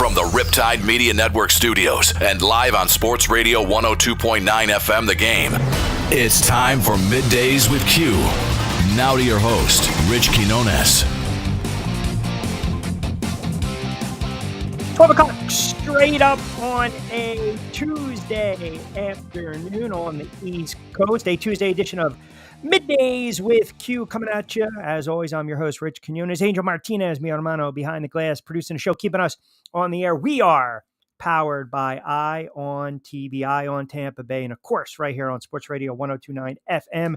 From the Riptide Media Network studios and live on Sports Radio 102.9 FM The Game, it's time for Middays with Q. Now to your host, Rich Quinones. 12 o'clock straight up on a Tuesday afternoon on the East Coast, a Tuesday edition of Middays with Q coming at you. As always, I'm your host, Rich Quinones. Angel Martinez, mi hermano, behind the glass, producing the show, keeping us on the air. We are powered by Eye on TV, Eye on Tampa Bay, and of course, right here on Sports Radio 102.9 FM.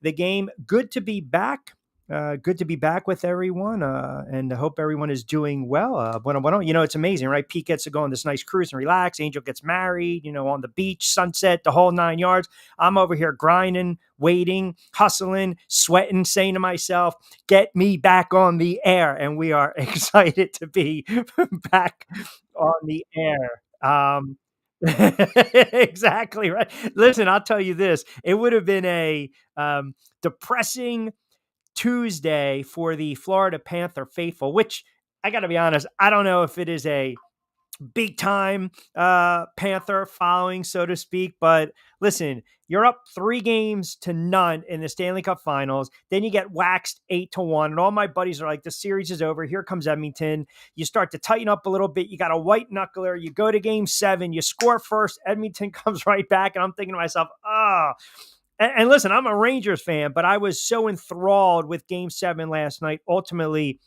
The Game. Good to be back. Good to be back with everyone, and I hope everyone is doing well. Bueno, it's amazing, right? Pete gets to go on this nice cruise and relax. Angel gets married, on the beach, sunset, the whole 9 yards. I'm over here grinding, waiting, hustling, sweating, saying to myself, get me back on the air. And we are excited to be back on the air. Exactly right. Listen, I'll tell you this. It would have been a depressing Tuesday for the Florida Panther faithful, which I got to be honest, I don't know if it is a big time Panther following, so to speak. But listen, you're up 3-0 in the Stanley Cup Finals. Then you get waxed 8-1. And all my buddies are like, the series is over. Here comes Edmonton. You start to tighten up a little bit. You got a white knuckler. You go to Game 7. You score first. Edmonton comes right back. And I'm thinking to myself, And listen, I'm a Rangers fan, but I was so enthralled with Game 7 last night. Ultimately,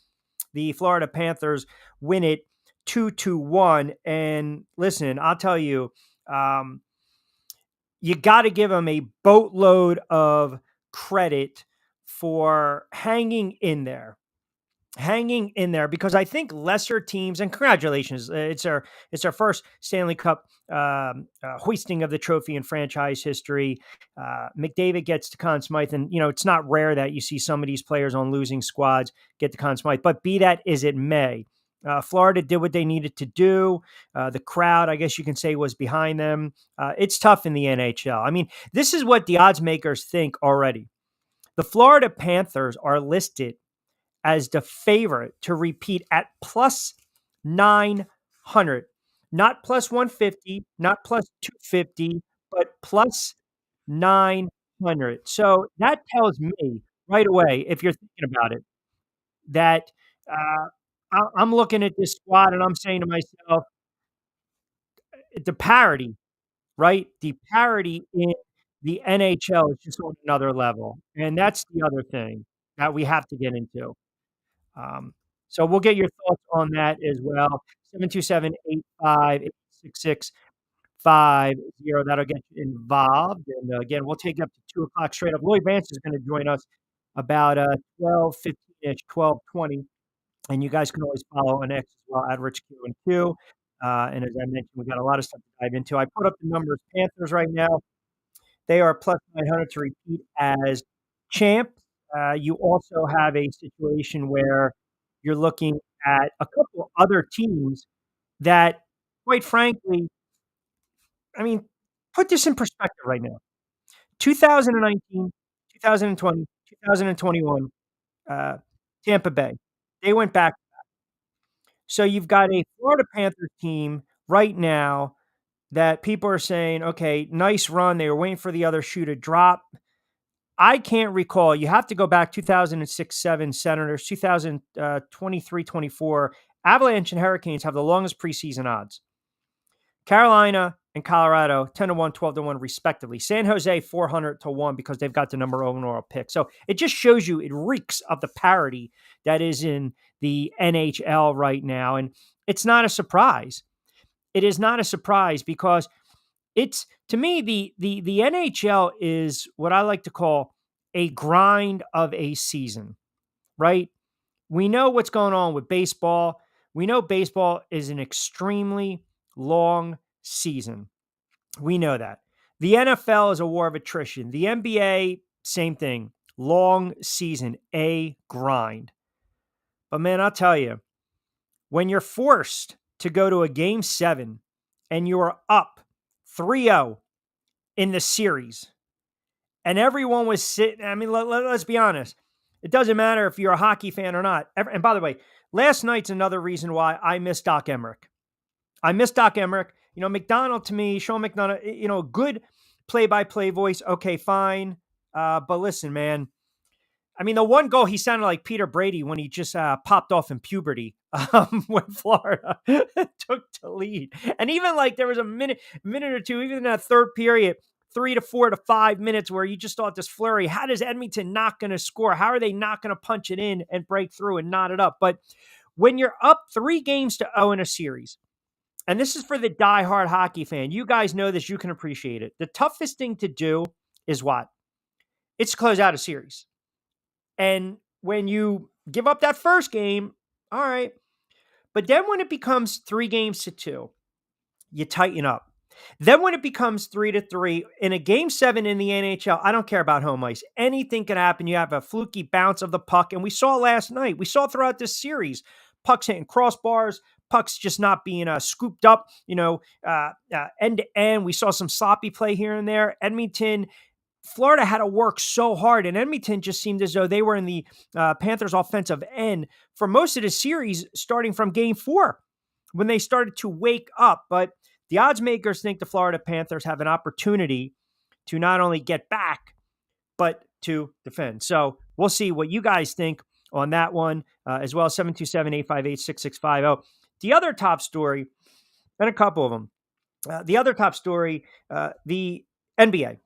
the Florida Panthers win it 2-1. And listen, I'll tell you, you got to give them a boatload of credit for hanging in there. Because I think lesser teams, and congratulations, it's our first Stanley Cup hoisting of the trophy in franchise history. McDavid gets to Conn Smythe, and it's not rare that you see some of these players on losing squads get to Conn Smythe, but be that as it may, Florida did what they needed to do. The crowd, I guess you can say, was behind them. It's tough in the NHL. I mean, this is what the odds makers think already. The Florida Panthers are listed as the favorite to repeat at plus 900, not plus 150, not plus 250, but plus 900. So that tells me right away, if you're thinking about it, that I'm looking at this squad and I'm saying to myself, the parity, right? The parity in the NHL is just on another level. And that's the other thing that we have to get into. So we'll get your thoughts on that as well. 727-858-6650. That'll get you involved. And again, we'll take you up to 2 o'clock straight up. Lloyd Vance is going to join us about 12:15-ish, 12:20. And you guys can always follow on X as well, at Rich Q and Q. And as I mentioned, we got a lot of stuff to dive into. I put up the numbers. Panthers right now, they are plus 900 to repeat as champ. You also have a situation where you're looking at a couple other teams that, quite frankly, I mean, put this in perspective right now. 2019, 2020, 2021, Tampa Bay, they went back. So you've got a Florida Panthers team right now that people are saying, okay, nice run. They were waiting for the other shoe to drop. I can't recall. You have to go back 2006-7 Senators, 2023-24. Avalanche and Hurricanes have the longest preseason odds. Carolina and Colorado, 10-1, 12-1, respectively. San Jose, 400-1 because they've got the number overall pick. So it just shows you it reeks of the parity that is in the NHL right now. And it's not a surprise. It is not a surprise because it's, to me, the NHL is what I like to call a grind of a season, right? We know what's going on with baseball. We know baseball is an extremely long season. We know that. The NFL is a war of attrition. The NBA, same thing. Long season, a grind. But man, I'll tell you, when you're forced to go to a Game 7 and you're up 3-0 in the series, and everyone was sitting, I mean, let's be honest. It doesn't matter if you're a hockey fan or not. And by the way, last night's another reason why I miss Doc Emmerich. I miss Doc Emmerich. McDonald to me, Sean McDonough, good play-by-play voice. Okay, fine. But listen, man, I mean, the one goal, he sounded like Peter Brady when he just popped off in puberty when Florida took the lead. And even like there was a minute or two, even in that third period, 3 to 4 to 5 minutes where you just thought this flurry, how does Edmonton not going to score? How are they not going to punch it in and break through and knot it up? But when you're up 3-0 in a series, and this is for the diehard hockey fan, you guys know this, you can appreciate it. The toughest thing to do is what? It's to close out a series. And when you give up that first game, all right. But then when it becomes 3-2, you tighten up. Then when it becomes 3-3 in a game 7 in the NHL, I don't care about home ice. Anything can happen. You have a fluky bounce of the puck. And we saw last night, we saw throughout this series, pucks hitting crossbars, pucks just not being scooped up, end to end. We saw some sloppy play here and there. Florida had to work so hard, and Edmonton just seemed as though they were in the Panthers' offensive end for most of the series, starting from game 4 when they started to wake up. But the odds makers think the Florida Panthers have an opportunity to not only get back, but to defend. So we'll see what you guys think on that one as well. 727-858-6650. The other top story, and a couple of them, the other top story, the NBA.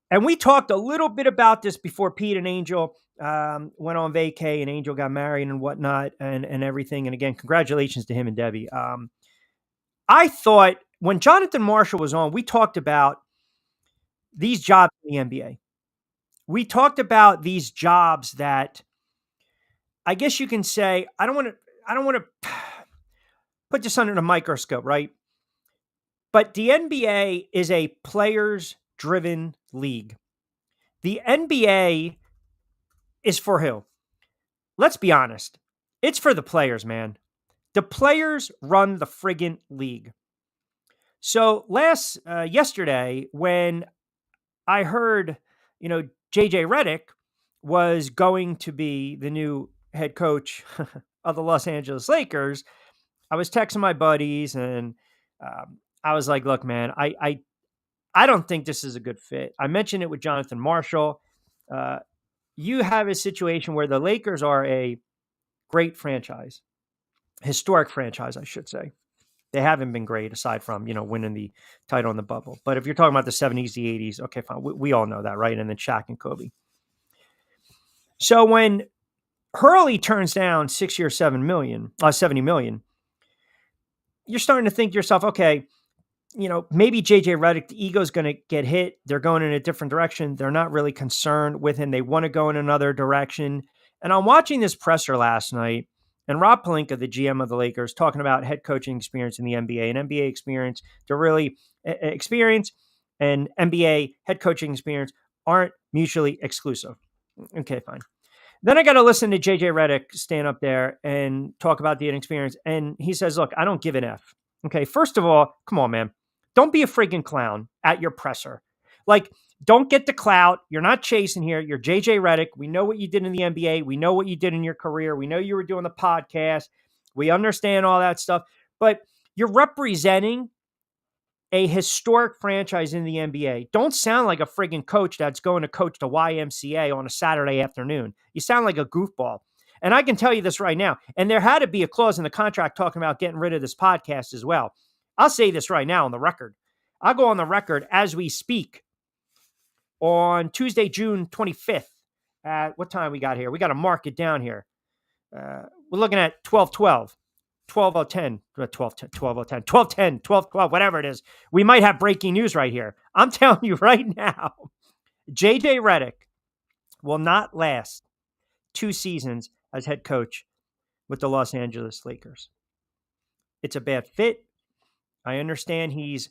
And we talked a little bit about this before Pete and Angel went on vacay and Angel got married and whatnot and everything. And again, congratulations to him and Debbie. I thought when Jonathan Marshall was on, we talked about these jobs in the NBA. We talked about these jobs that I guess you can say, I don't want to put this under the microscope, right? But the NBA is a players-driven league. The NBA is for who? Let's be honest. It's for the players, man. The players run the friggin' league. So yesterday, when I heard, JJ Redick was going to be the new head coach of the Los Angeles Lakers, I was texting my buddies and I was like, look, man, I don't think this is a good fit. I mentioned it with Jonathan Marshall. You have a situation where the Lakers are a great franchise, historic franchise, I should say. They haven't been great aside from, winning the title in the bubble. But if you're talking about the 70s, the 80s, okay, fine. We all know that, right? And then Shaq and Kobe. So when Hurley turns down 6 years, $70 million, you're starting to think to yourself, okay, maybe JJ Redick, the ego's going to get hit. They're going in a different direction. They're not really concerned with him. They want to go in another direction. And I'm watching this presser last night, and Rob Pelinka, the GM of the Lakers, talking about head coaching experience in the NBA and NBA experience. They're really experience and NBA head coaching experience aren't mutually exclusive. Okay, fine. Then I got to listen to JJ Redick stand up there and talk about the inexperience. And he says, look, I don't give an F. Okay, first of all, come on, man. Don't be a friggin' clown at your presser. Like, don't get the clout. You're not chasing here. You're JJ Redick. We know what you did in the NBA. We know what you did in your career. We know you were doing the podcast. We understand all that stuff. But you're representing a historic franchise in the NBA. Don't sound like a friggin' coach that's going to coach the YMCA on a Saturday afternoon. You sound like a goofball. And I can tell you this right now. And there had to be a clause in the contract talking about getting rid of this podcast as well. I'll say this right now on the record. I'll go on the record as we speak on June 25th. At what time we got here? We got to mark it down here. We're looking at 12:12. 12:10, 12:10, 12:10, 12:10, 12:12, whatever it is. We might have breaking news right here. I'm telling you right now, JJ Redick will not last 2 seasons as head coach with the Los Angeles Lakers. It's a bad fit. I understand he's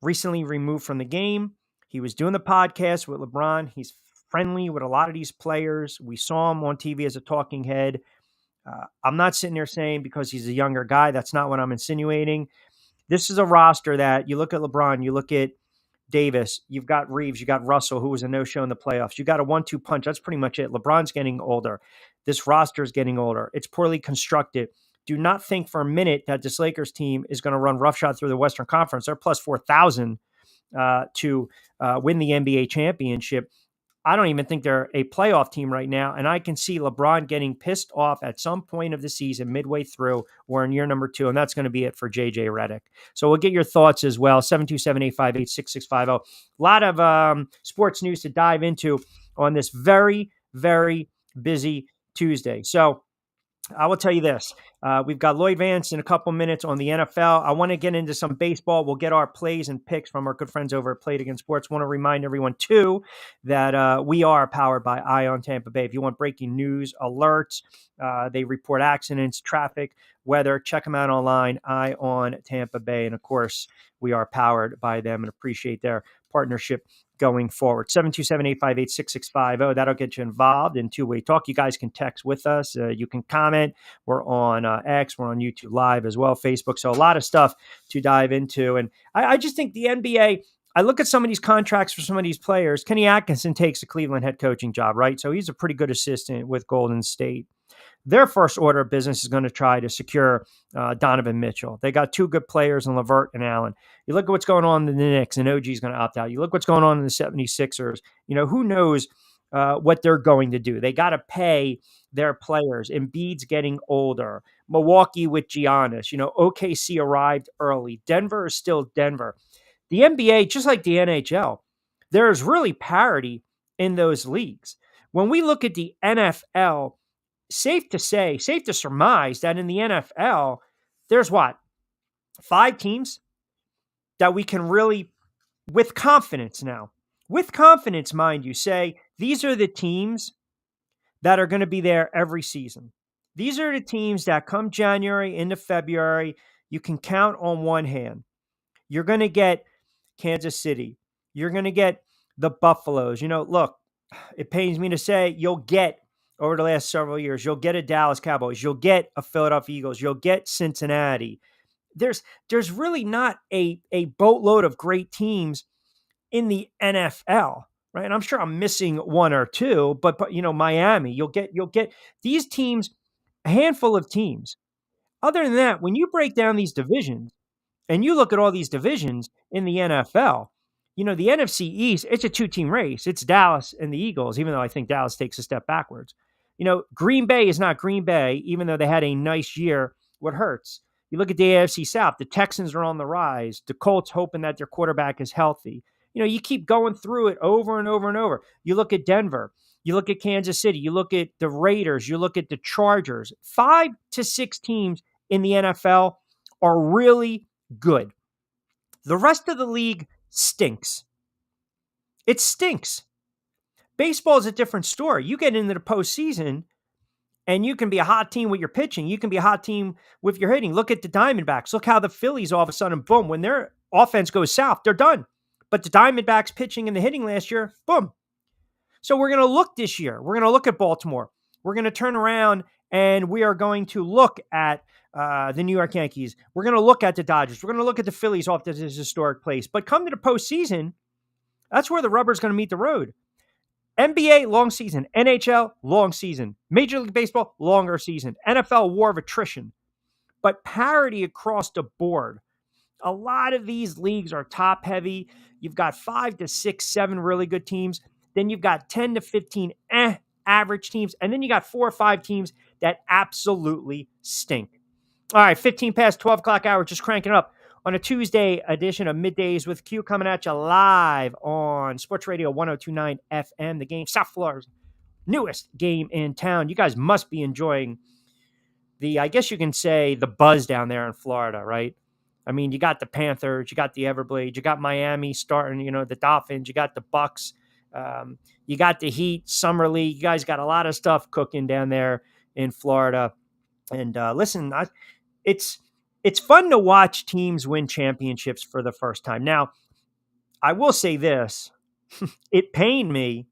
recently removed from the game. He was doing the podcast with LeBron. He's friendly with a lot of these players. We saw him on TV as a talking head. I'm not sitting there saying because he's a younger guy. That's not what I'm insinuating. This is a roster that you look at LeBron, you look at Davis, you've got Reeves, you got Russell, who was a no-show in the playoffs. You got a 1-2 punch. That's pretty much it. LeBron's getting older. This roster is getting older. It's poorly constructed. do not think for a minute that this Lakers team is going to run roughshod through the Western Conference. They're plus 4,000 to win the NBA championship. I don't even think they're a playoff team right now. And I can see LeBron getting pissed off at some point of the season, midway through, or in year number 2. And that's going to be it for JJ Redick. So we'll get your thoughts as well. 727-858-6650. A lot of sports news to dive into on this very, very busy Tuesday. So I will tell you this. We've got Lloyd Vance in a couple minutes on the NFL. I want to get into some baseball. We'll get our plays and picks from our good friends over at Play It Again Sports. Want to remind everyone, too, that we are powered by Ion Tampa Bay. If you want breaking news, alerts, they report accidents, traffic, weather, check them out online, Ion Tampa Bay. And, of course, we are powered by them and appreciate their partnership going forward. 727-858-6650. That'll get you involved in two-way talk. You guys can text with us. You can comment. We're on X. We're on YouTube Live as well, Facebook. So a lot of stuff to dive into. And I just think the NBA, I look at some of these contracts for some of these players. Kenny Atkinson takes the Cleveland head coaching job, right? So he's a pretty good assistant with Golden State. Their first order of business is going to try to secure Donovan Mitchell. They got 2 good players in LeVert and Allen. You look at what's going on in the Knicks, and OG is going to opt out. You look what's going on in the 76ers. Who knows what they're going to do. They got to pay their players. Embiid's getting older. Milwaukee with Giannis. OKC arrived early. Denver is still Denver. The NBA, just like the NHL, there's really parity in those leagues. When we look at the NFL, safe to surmise that in the NFL, there's 5 teams that we can really, with confidence, mind you, say these are the teams that are going to be there every season. These are the teams that come January into February, you can count on one hand. You're going to get Kansas City. You're going to get the Buffaloes. Look, it pains me to say you'll get, over the last several years, you'll get a Dallas Cowboys, you'll get a Philadelphia Eagles, you'll get Cincinnati. There's really not a boatload of great teams in the NFL, right? And I'm sure I'm missing one or two, but Miami, you'll get these teams, a handful of teams. Other than that, when you break down these divisions and you look at all these divisions in the NFL, the NFC East, it's a 2-team race. It's Dallas and the Eagles, even though I think Dallas takes a step backwards. Green Bay is not Green Bay, even though they had a nice year. What hurts? You look at the AFC South, the Texans are on the rise. The Colts hoping that their quarterback is healthy. You keep going through it over and over and over. You look at Denver. You look at Kansas City. You look at the Raiders. You look at the Chargers. 5 to 6 teams in the NFL are really good. The rest of the league stinks. It stinks. Baseball is a different story. You get into the postseason, and you can be a hot team with your pitching. You can be a hot team with your hitting. Look at the Diamondbacks. Look how the Phillies all of a sudden, boom, when their offense goes south, they're done. But the Diamondbacks pitching and the hitting last year, boom. So we're going to look this year. We're going to look at Baltimore. We're going to turn around, and we are going to look at the New York Yankees. We're going to look at the Dodgers. We're going to look at the Phillies off this historic place. But come to the postseason, that's where the rubber's going to meet the road. NBA, long season. NHL, long season. Major League Baseball, longer season. NFL, war of attrition. But parity across the board. A lot of these leagues are top heavy. You've got 5 to 6, 7 really good teams. Then you've got 10 to 15 average teams. And then you got 4 or 5 teams that absolutely stink. All right, 15 past 12 o'clock hour, just cranking it up on a Tuesday edition of Middays with Q, coming at you live on Sports Radio 102.9 FM, the game, South Florida's newest game in town. You guys must be enjoying I guess you can say, the buzz down there in Florida, right? I mean, you got the Panthers, you got the Everblades, you got Miami starting, the Dolphins, you got the Bucks, you got the Heat, Summer League. You guys got a lot of stuff cooking down there in Florida. And listen, it's fun to watch teams win championships for the first time. Now, I will say this. It pained me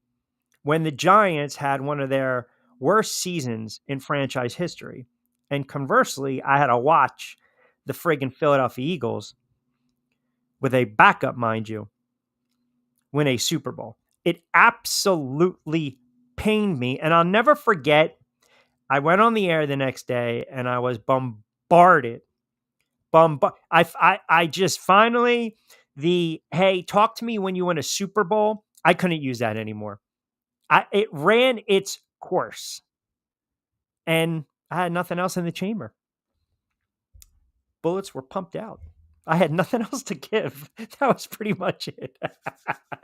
when the Giants had one of their worst seasons in franchise history. And conversely, I had to watch the friggin' Philadelphia Eagles, with a backup, mind you, win a Super Bowl. It absolutely pained me. And I'll never forget, I went on the air the next day and I was bombarded. I just finally hey, talk to me when you win a Super Bowl. I couldn't use that anymore. It ran its course, and I had nothing else in the chamber. Bullets were pumped out. I had nothing else to give. That was pretty much it.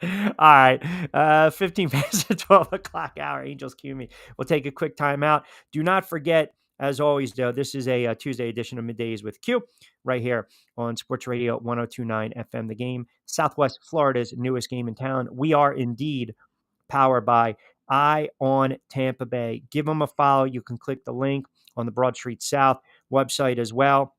All right. 15 past the 12 o'clock hour. Angels cue me. We'll take a quick timeout. Do not forget, as always, though, this is a Tuesday edition of Middays with Q right here on Sports Radio 1029 FM. The Game, Southwest Florida's newest game in town. We are indeed powered by Eye on Tampa Bay. Give them a follow. You can click the link on the Broad Street South website as well.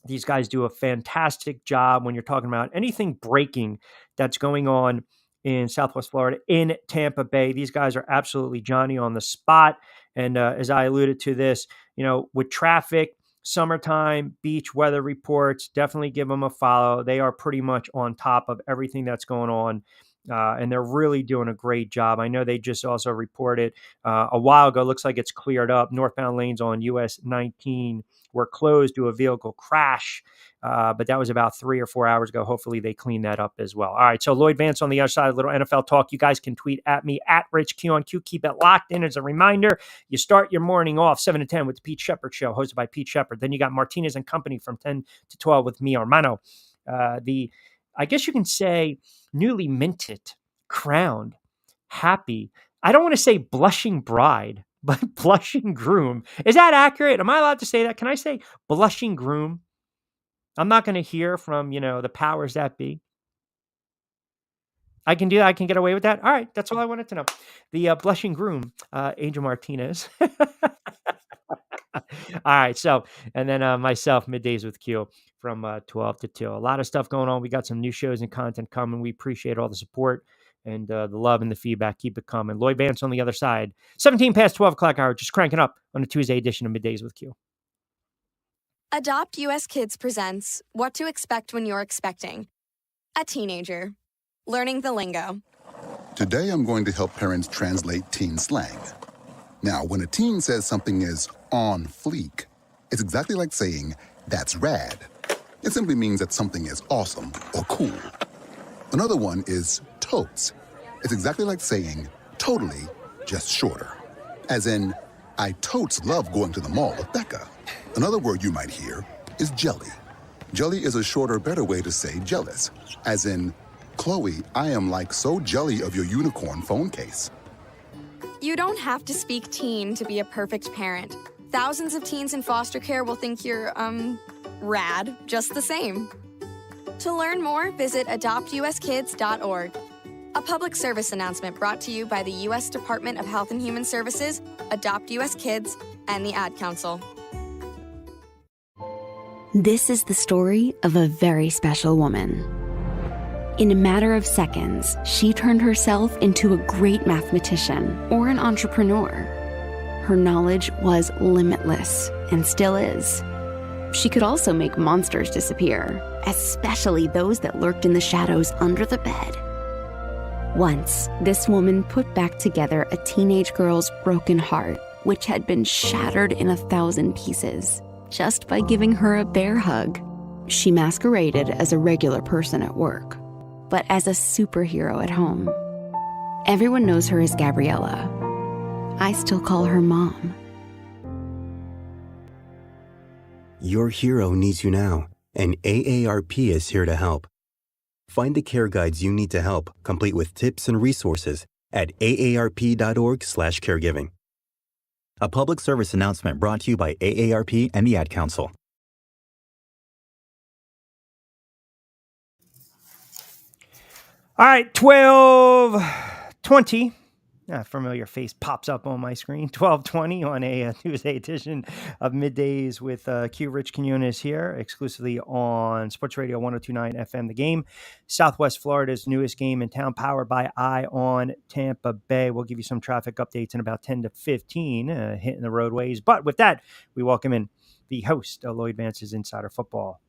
These guys do a fantastic job when you're talking about anything breaking that's going on in Southwest Florida, in Tampa Bay. These guys are absolutely Johnny on the spot. And as I alluded to this, with traffic, summertime, beach weather reports, definitely give them a follow. They are pretty much on top of everything that's going on. And they're really doing a great job. I know they just also reported a while ago, looks like it's cleared up. Northbound lanes on US 19 were closed to a vehicle crash, but that was about 3 or 4 hours ago. Hopefully they clean that up as well. All right, so Lloyd Vance on the other side, a little NFL talk. You guys can tweet at me, at RichQ on Q. Keep it locked in. As a reminder, you start your morning off 7 to 10 with the Pete Sheppard Show, hosted by Pete Sheppard. Then you got Martinez and Company from 10 to 12 with me, Armano. I guess you can say, newly minted, crowned, happy. I don't want to say blushing bride, but blushing groom. Is that accurate? Am I allowed to say that? Can I say blushing groom? I'm not going to hear from, the powers that be. I can do that. I can get away with that. All right. That's all I wanted to know. The blushing groom, Angel Martinez. All right. So, and then myself, Middays with Q from 12 to 2. A lot of stuff going on. We got some new shows and content coming. We appreciate all the support and the love and the feedback. Keep it coming. Lloyd Vance on the other side. 17 past 12 o'clock hour, just cranking up on a Tuesday edition of Middays with Q. Adopt US Kids presents What to Expect When You're Expecting. A teenager. Learning the lingo. Today I'm going to help parents translate teen slang. Now, when a teen says something is on fleek, it's exactly like saying, that's rad. It simply means that something is awesome or cool. Another one is totes. It's exactly like saying, totally, just shorter. As in, I totes love going to the mall with Becca. Another word you might hear is jelly. Jelly is a shorter, better way to say jealous. As in, Chloe, I am like so jelly of your unicorn phone case. You don't have to speak teen to be a perfect parent. Thousands of teens in foster care will think you're, rad, just the same. To learn more, visit adoptuskids.org. A public service announcement brought to you by the U.S. Department of Health and Human Services, Adopt U.S. Kids, and the Ad Council. This is the story of a very special woman. In a matter of seconds, she turned herself into a great mathematician or an entrepreneur. Her knowledge was limitless and still is. She could also make monsters disappear, especially those that lurked in the shadows under the bed. Once, this woman put back together a teenage girl's broken heart, which had been shattered in 1,000 pieces, just by giving her a bear hug. She masqueraded as a regular person at work, but as a superhero at home. Everyone knows her as Gabriella. I still call her Mom. Your hero needs you now, and AARP is here to help. Find the care guides you need to help, complete with tips and resources at aarp.org/caregiving. A public service announcement brought to you by AARP and the Ad Council. All right, 12:20. A familiar face pops up on my screen. 12:20 on a Tuesday edition of Middays with Q. Rich Quinones here, exclusively on Sports Radio 1029 FM. The Game, Southwest Florida's newest game in town, powered by Eye on Tampa Bay. We'll give you some traffic updates in about 10 to 15, hitting the roadways. But with that, we welcome in the host of Lloyd Vance's Insider Football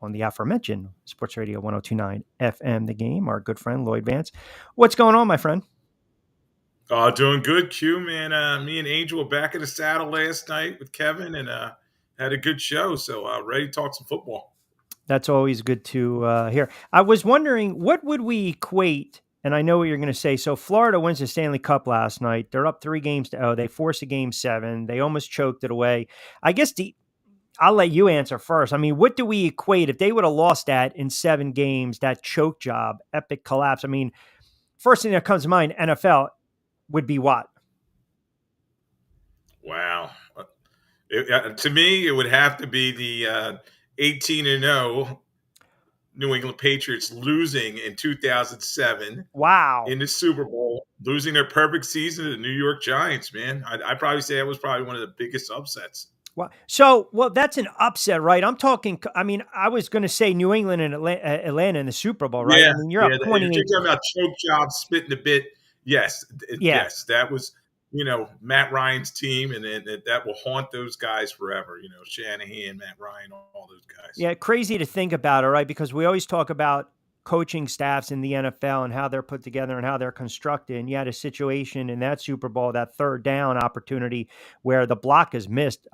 on the aforementioned Sports Radio 1029 FM. The Game, our good friend Lloyd Vance. What's going on, my friend? Doing good, Q, man. Me and Angel were back in the saddle last night with Kevin and had a good show. So ready to talk some football. That's always good to hear. I was wondering, what would we equate? And I know what you're going to say. So Florida wins the Stanley Cup last night. They're up 3-0. They forced a game 7. They almost choked it away. I guess I'll let you answer first. I mean, what do we equate if they would have lost that in 7 games, that choke job, epic collapse? I mean, first thing that comes to mind, NFL would be what? Wow. To me, it would have to be the 18-0 New England Patriots losing in 2007 Wow. in the Super Bowl, losing their perfect season to the New York Giants, man. I'd probably say that was probably one of the biggest upsets. Well, that's an upset, right? I'm talking, I mean, I was going to say New England and Atlanta in the Super Bowl, right? Yeah, I mean, you're up 28. If you're talking about choke jobs, spitting a bit, yes, yes, that was, Matt Ryan's team, and that will haunt those guys forever. Shanahan, Matt Ryan, all those guys. Yeah, crazy to think about it, right? Because we always talk about coaching staffs in the NFL and how they're put together and how they're constructed. And you had a situation in that Super Bowl, that third down opportunity where the block is missed.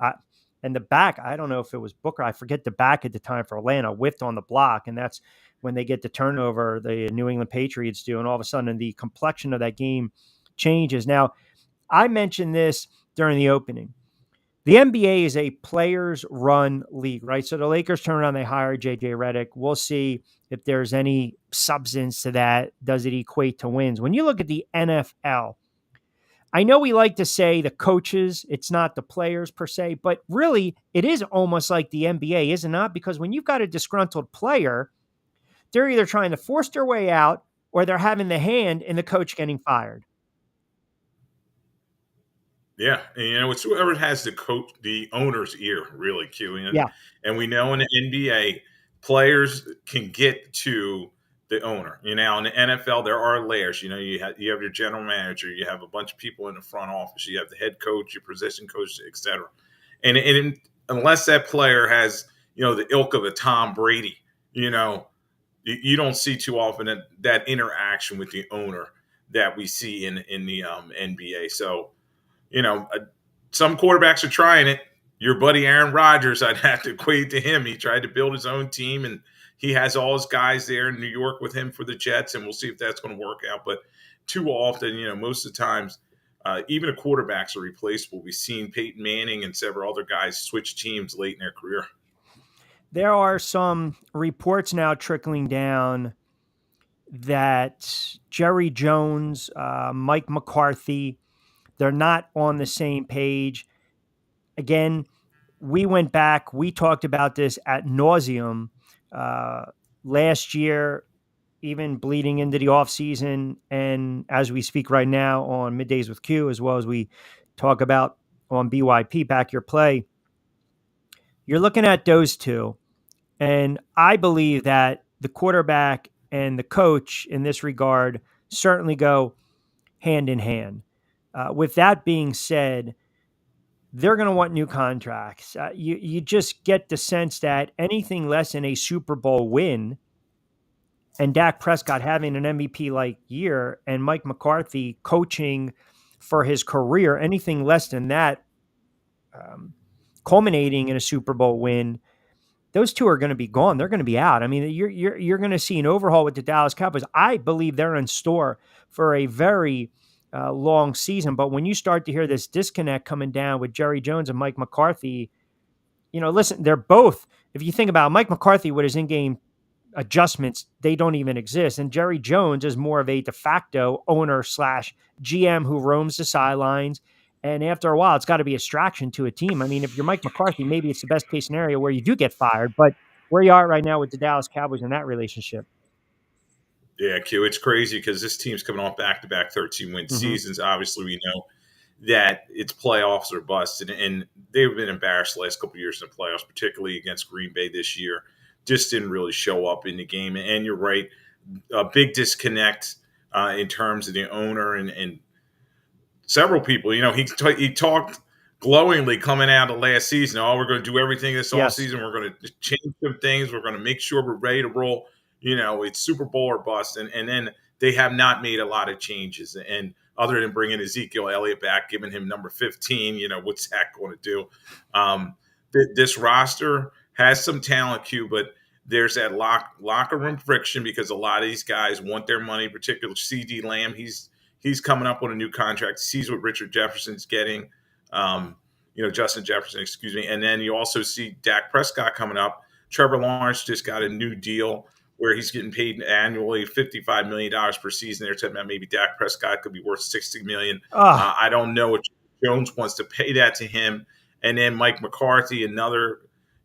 And the back, I don't know if it was Booker, I forget the back at the time for Atlanta, whiffed on the block. And that's when they get the turnover, the New England Patriots do. And all of a sudden, the complexion of that game changes. Now, I mentioned this during the opening. The NBA is a players-run league, right? So the Lakers turn around, they hire J.J. Redick. We'll see if there's any substance to that. Does it equate to wins? When you look at the NFL, I know we like to say the coaches, it's not the players per se, but really it is almost like the NBA, is it not? Because when you've got a disgruntled player, they're either trying to force their way out or they're having the hand in the coach getting fired. Yeah, and it's whoever has the owner's ear, really, Q. And we know in the NBA, players can get to the owner. In the NFL, there are layers. You have your general manager, you have a bunch of people in the front office, you have the head coach, your position coach, etc. And unless that player has the ilk of a Tom Brady, you don't see too often that interaction with the owner that we see in the NBA. So. Some quarterbacks are trying it. Your buddy Aaron Rodgers, I'd have to equate to him. He tried to build his own team, and he has all his guys there in New York with him for the Jets, and we'll see if that's going to work out. But too often, most of the times, even the quarterbacks are replaceable. We've seen Peyton Manning and several other guys switch teams late in their career. There are some reports now trickling down that Jerry Jones, Mike McCarthy, they're not on the same page. Again, we went back. We talked about this ad nauseum last year, even bleeding into the offseason. And as we speak right now on Middays with Q, as well as we talk about on BYP, Back Your Play, you're looking at those two. And I believe that the quarterback and the coach in this regard certainly go hand in hand. With that being said, they're going to want new contracts. You just get the sense that anything less than a Super Bowl win and Dak Prescott having an MVP-like year and Mike McCarthy coaching for his career, anything less than that, culminating in a Super Bowl win, those two are going to be gone. They're going to be out. I mean, you're going to see an overhaul with the Dallas Cowboys. I believe they're in store for a very long season. But when you start to hear this disconnect coming down with Jerry Jones and Mike McCarthy, listen, they're both, if you think about it, Mike McCarthy with his in-game adjustments, they don't even exist. And Jerry Jones is more of a de facto owner / GM who roams the sidelines. And after a while, it's got to be a distraction to a team. I mean, if you're Mike McCarthy, maybe it's the best case scenario where you do get fired. But where you are right now with the Dallas Cowboys in that relationship. Yeah, Q, it's crazy because this team's coming off back-to-back 13-win seasons. Obviously, we know that it's playoffs or bust, and they've been embarrassed the last couple of years in the playoffs, particularly against Green Bay this year. Just didn't really show up in the game. And you're right, a big disconnect in terms of the owner and several people. He talked glowingly coming out of last season. Oh, we're going to do everything this offseason. We're going to change some things. We're going to make sure we're ready to roll. It's Super Bowl or bust. And then they have not made a lot of changes. And other than bringing Ezekiel Elliott back, giving him number 15, what's that going to do? this roster has some talent, Q, but there's that locker room friction because a lot of these guys want their money, particularly CD Lamb. He's coming up on a new contract. He sees what Richard Jefferson's getting, Justin Jefferson, excuse me. And then you also see Dak Prescott coming up. Trevor Lawrence just got a new deal where he's getting paid annually $55 million per season. They're talking about maybe Dak Prescott could be worth $60 million. I don't know if Jones wants to pay that to him. And then Mike McCarthy,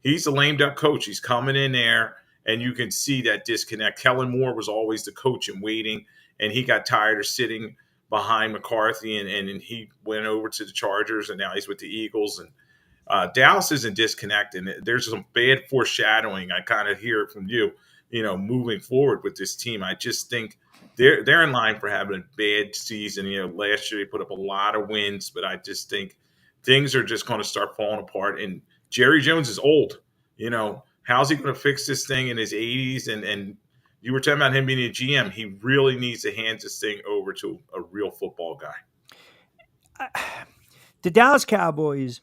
he's a lame duck coach. He's coming in there, and you can see that disconnect. Kellen Moore was always the coach in waiting, and he got tired of sitting behind McCarthy, and he went over to the Chargers, and now he's with the Eagles. And Dallas is in disconnect, and there's some bad foreshadowing. I kind of hear it from you, moving forward with this team. I just think they're in line for having a bad season. Last year they put up a lot of wins, but I just think things are just going to start falling apart. And Jerry Jones is old. How's he going to fix this thing in his 80s? And you were talking about him being a GM. He really needs to hand this thing over to a real football guy. The Dallas Cowboys,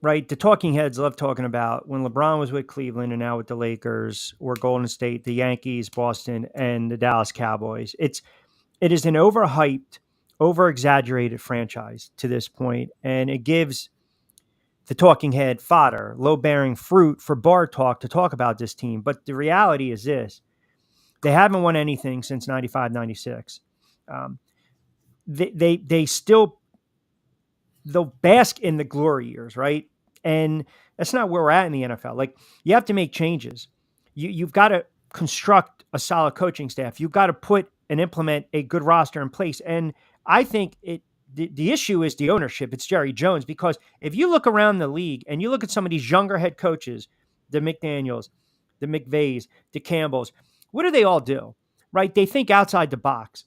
right? The talking heads love talking about when LeBron was with Cleveland and now with the Lakers or Golden State, the Yankees, Boston, and the Dallas Cowboys. It is an overhyped, over-exaggerated franchise to this point, and it gives the talking head fodder, low-bearing fruit for bar talk to talk about this team. But the reality is this. They haven't won anything since 95, 96. They'll bask in the glory years, right? And that's not where we're at in the NFL. Like, you have to make changes. You've got to construct a solid coaching staff. You've got to put and implement a good roster in place. And I think the issue is the ownership. It's Jerry Jones, because if you look around the league and you look at some of these younger head coaches, the McDaniels, the McVays, the Campbells, what do they all do, right? They think outside the box.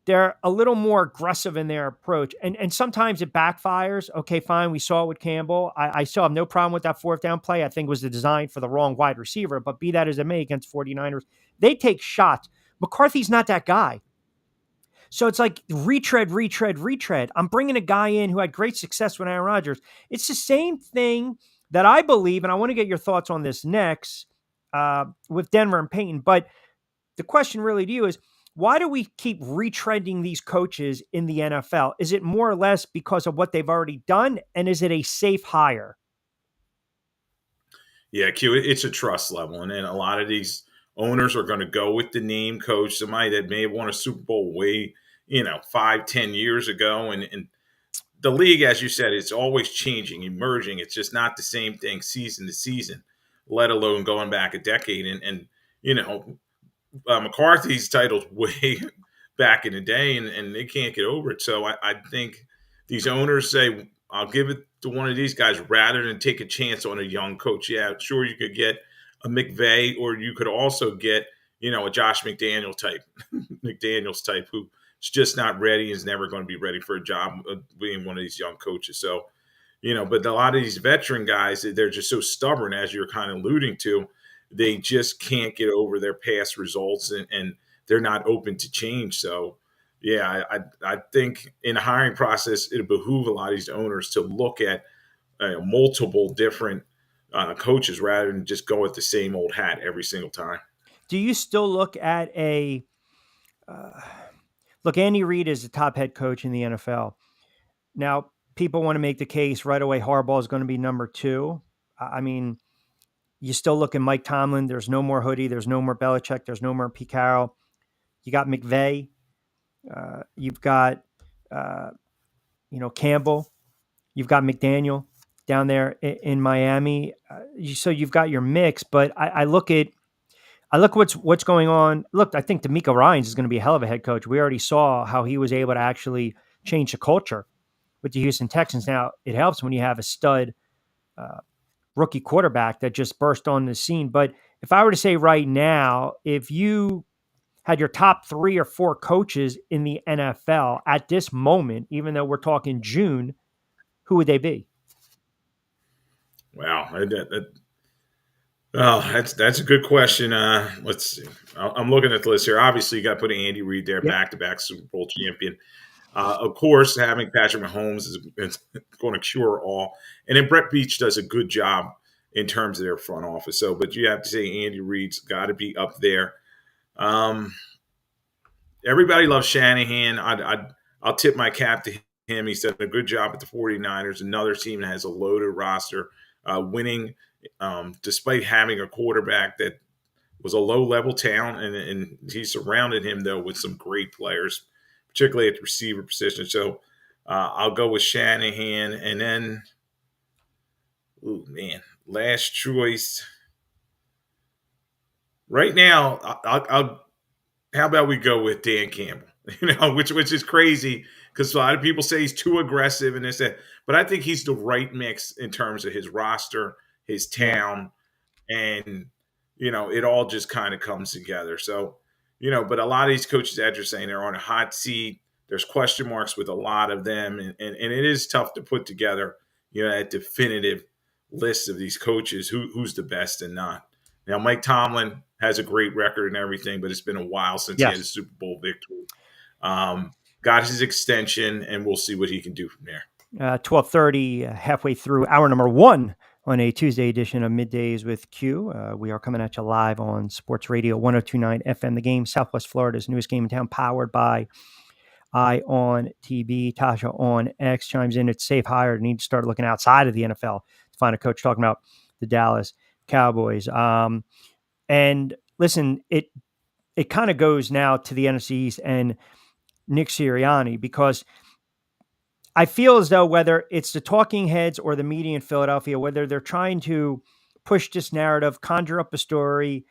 They're a little more aggressive in their approach. And sometimes it backfires. Okay, fine. We saw it with Campbell. I still have no problem with that fourth down play. I think it was the design for the wrong wide receiver, but be that as it may, against 49ers, they take shots. McCarthy's not that guy. So it's like retread. I'm bringing a guy in who had great success with Aaron Rodgers. It's the same thing that I believe, and I want to get your thoughts on this next with Denver and Peyton. But the question really to you is, why do we keep retreading these coaches in the NFL? Is it more or less because of what they've already done? And is it a safe hire? Yeah, Q, it's a trust level. And then a lot of these owners are going to go with the name coach, somebody that may have won a Super Bowl 5-10 years ago. And the league, as you said, it's always changing, emerging. It's just not the same thing season to season, let alone going back a decade. McCarthy's titles way back in the day, and they can't get over it. So I think these owners say, I'll give it to one of these guys rather than take a chance on a young coach. Yeah, sure, you could get a McVay, or you could also get, a Josh McDaniels type who's just not ready, is never going to be ready for a job being one of these young coaches. So, but a lot of these veteran guys, they're just so stubborn, as you're kind of alluding to. They just can't get over their past results, and they're not open to change. So, yeah, I think in the hiring process, it'll behoove a lot of these owners to look at multiple different coaches rather than just go with the same old hat every single time. Do you still look at Andy Reid is the top head coach in the NFL. Now, people want to make the case right away Harbaugh is going to be number 2. I mean, you still look at Mike Tomlin. There's no more Hoodie. There's no more Belichick. There's no more Pete Carroll. You got McVay. You've got, Campbell. You've got McDaniel down there in Miami. So you've got your mix. But I look what's going on. Look, I think DeMeco Ryans is going to be a hell of a head coach. We already saw how he was able to actually change the culture with the Houston Texans. Now, it helps when you have a stud rookie quarterback that just burst on the scene. But if I were to say right now, if you had your top 3 or 4 coaches in the NFL at this moment, even though we're talking June, who would they be? Wow. That's a good question. Let's see. I'm looking at the list here. Obviously, you got to put Andy Reid there, back-to-back Super Bowl champion. Of course, having Patrick Mahomes is going to cure all. And then Brett Veach does a good job, in terms of their front office. So, but you have to say Andy Reid's got to be up there. Everybody loves Shanahan. I'll tip my cap to him. He's done a good job at the 49ers, another team that has a loaded roster, winning despite having a quarterback that was a low-level talent, and he surrounded him, though, with some great players, particularly at the receiver position. So I'll go with Shanahan. And then, last choice. Right now, I'll how about we go with Dan Campbell? Which is crazy because a lot of people say he's too aggressive and this that, but I think he's the right mix in terms of his roster, his town, and it all just kind of comes together. So, but a lot of these coaches, as you're saying, they're on a hot seat. There's question marks with a lot of them, and it is tough to put together, a definitive list of these coaches who's the best and not. Now, Mike Tomlin has a great record and everything, but it's been a while since he had a Super Bowl victory. Got his extension, and we'll see what he can do from there. 12:30, halfway through hour number 1 on a Tuesday edition of Middays with Q. We are coming at you live on Sports Radio 102.9 FM, The Game, Southwest Florida's newest game in town, powered by Eye on TV. Tasha on X chimes in. It's safe hire. Need to start looking outside of the NFL to find a coach talking about the Dallas Cowboys. And listen, it kind of goes now to the NFC East and Nick Sirianni, because I feel as though whether it's the talking heads or the media in Philadelphia, whether they're trying to push this narrative, conjure up a story,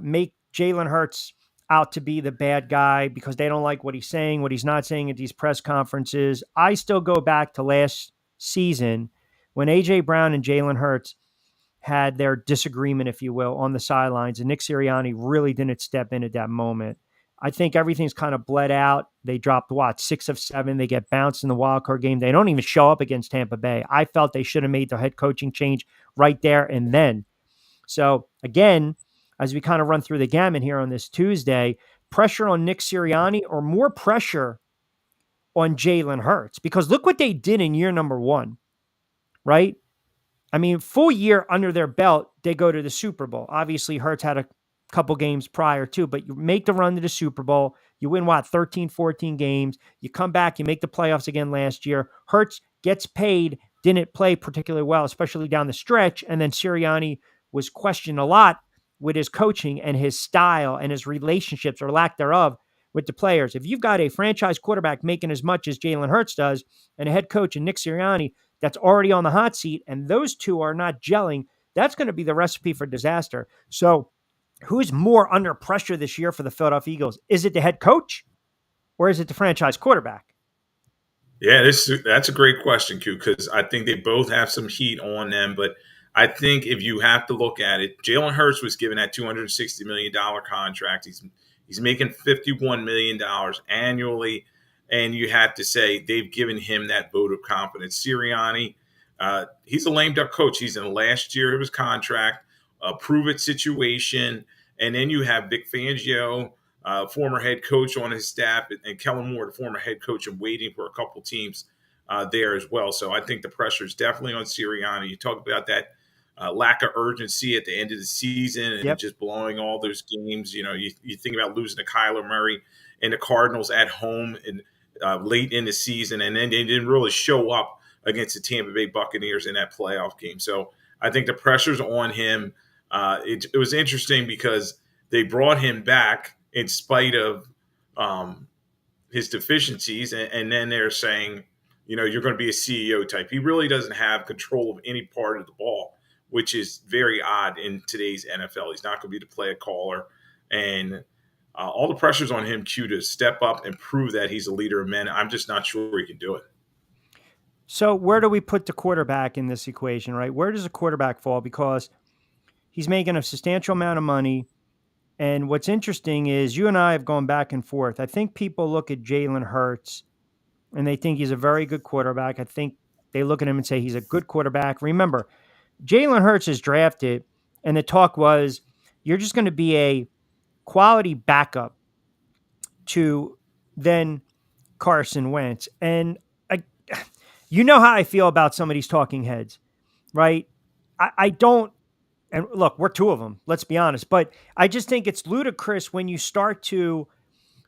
make Jalen Hurts out to be the bad guy because they don't like what he's saying, what he's not saying at these press conferences. I still go back to last season when A.J. Brown and Jalen Hurts had their disagreement, if you will, on the sidelines, and Nick Sirianni really didn't step in at that moment. I think everything's kind of bled out. They dropped, 6 of 7. They get bounced in the wild card game. They don't even show up against Tampa Bay. I felt they should have made the head coaching change right there and then. So again, as we kind of run through the gamut here on this Tuesday, pressure on Nick Sirianni or more pressure on Jalen Hurts? Because look what they did in year number 1, right? I mean, full year under their belt, they go to the Super Bowl. Obviously, Hurts had a couple games prior too, but you make the run to the Super Bowl. You win, 13, 14 games. You come back, you make the playoffs again last year. Hurts gets paid, didn't play particularly well, especially down the stretch. And then Sirianni was questioned a lot with his coaching and his style and his relationships or lack thereof with the players. If you've got a franchise quarterback making as much as Jalen Hurts does and a head coach in Nick Sirianni that's already on the hot seat, and those two are not gelling, that's going to be the recipe for disaster. So who's more under pressure this year for the Philadelphia Eagles? Is it the head coach or is it the franchise quarterback? Yeah, that's a great question, Q, because I think they both have some heat on them. But I think if you have to look at it, Jalen Hurts was given that $260 million contract. He's making $51 million annually. And you have to say they've given him that vote of confidence. Sirianni, he's a lame duck coach. He's in the last year of his contract, prove-it situation. And then you have Vic Fangio, former head coach on his staff, and Kellen Moore, the former head coach, and waiting for a couple teams there as well. So I think the pressure is definitely on Sirianni. You talk about that lack of urgency at the end of the season and just blowing all those games. You think about losing to Kyler Murray and the Cardinals at home and late in the season, and then they didn't really show up against the Tampa Bay Buccaneers in that playoff game. So I think the pressure's on him. It was interesting because they brought him back in spite of his deficiencies, and then they're saying, you're going to be a CEO type. He really doesn't have control of any part of the ball, which is very odd in today's NFL. He's not going to be the play caller, and all the pressure's on him, Q, to step up and prove that he's a leader of men. I'm just not sure he can do it. So where do we put the quarterback in this equation, right? Where does the quarterback fall? Because he's making a substantial amount of money. And what's interesting is you and I have gone back and forth. I think people look at Jalen Hurts and they think he's a very good quarterback. I think they look at him and say he's a good quarterback. Remember, Jalen Hurts is drafted, and the talk was you're just going to be a quality backup to then Carson Wentz. And you know how I feel about some of these talking heads, right? I don't And look, we're two of them, let's be honest. But I just think it's ludicrous when you start to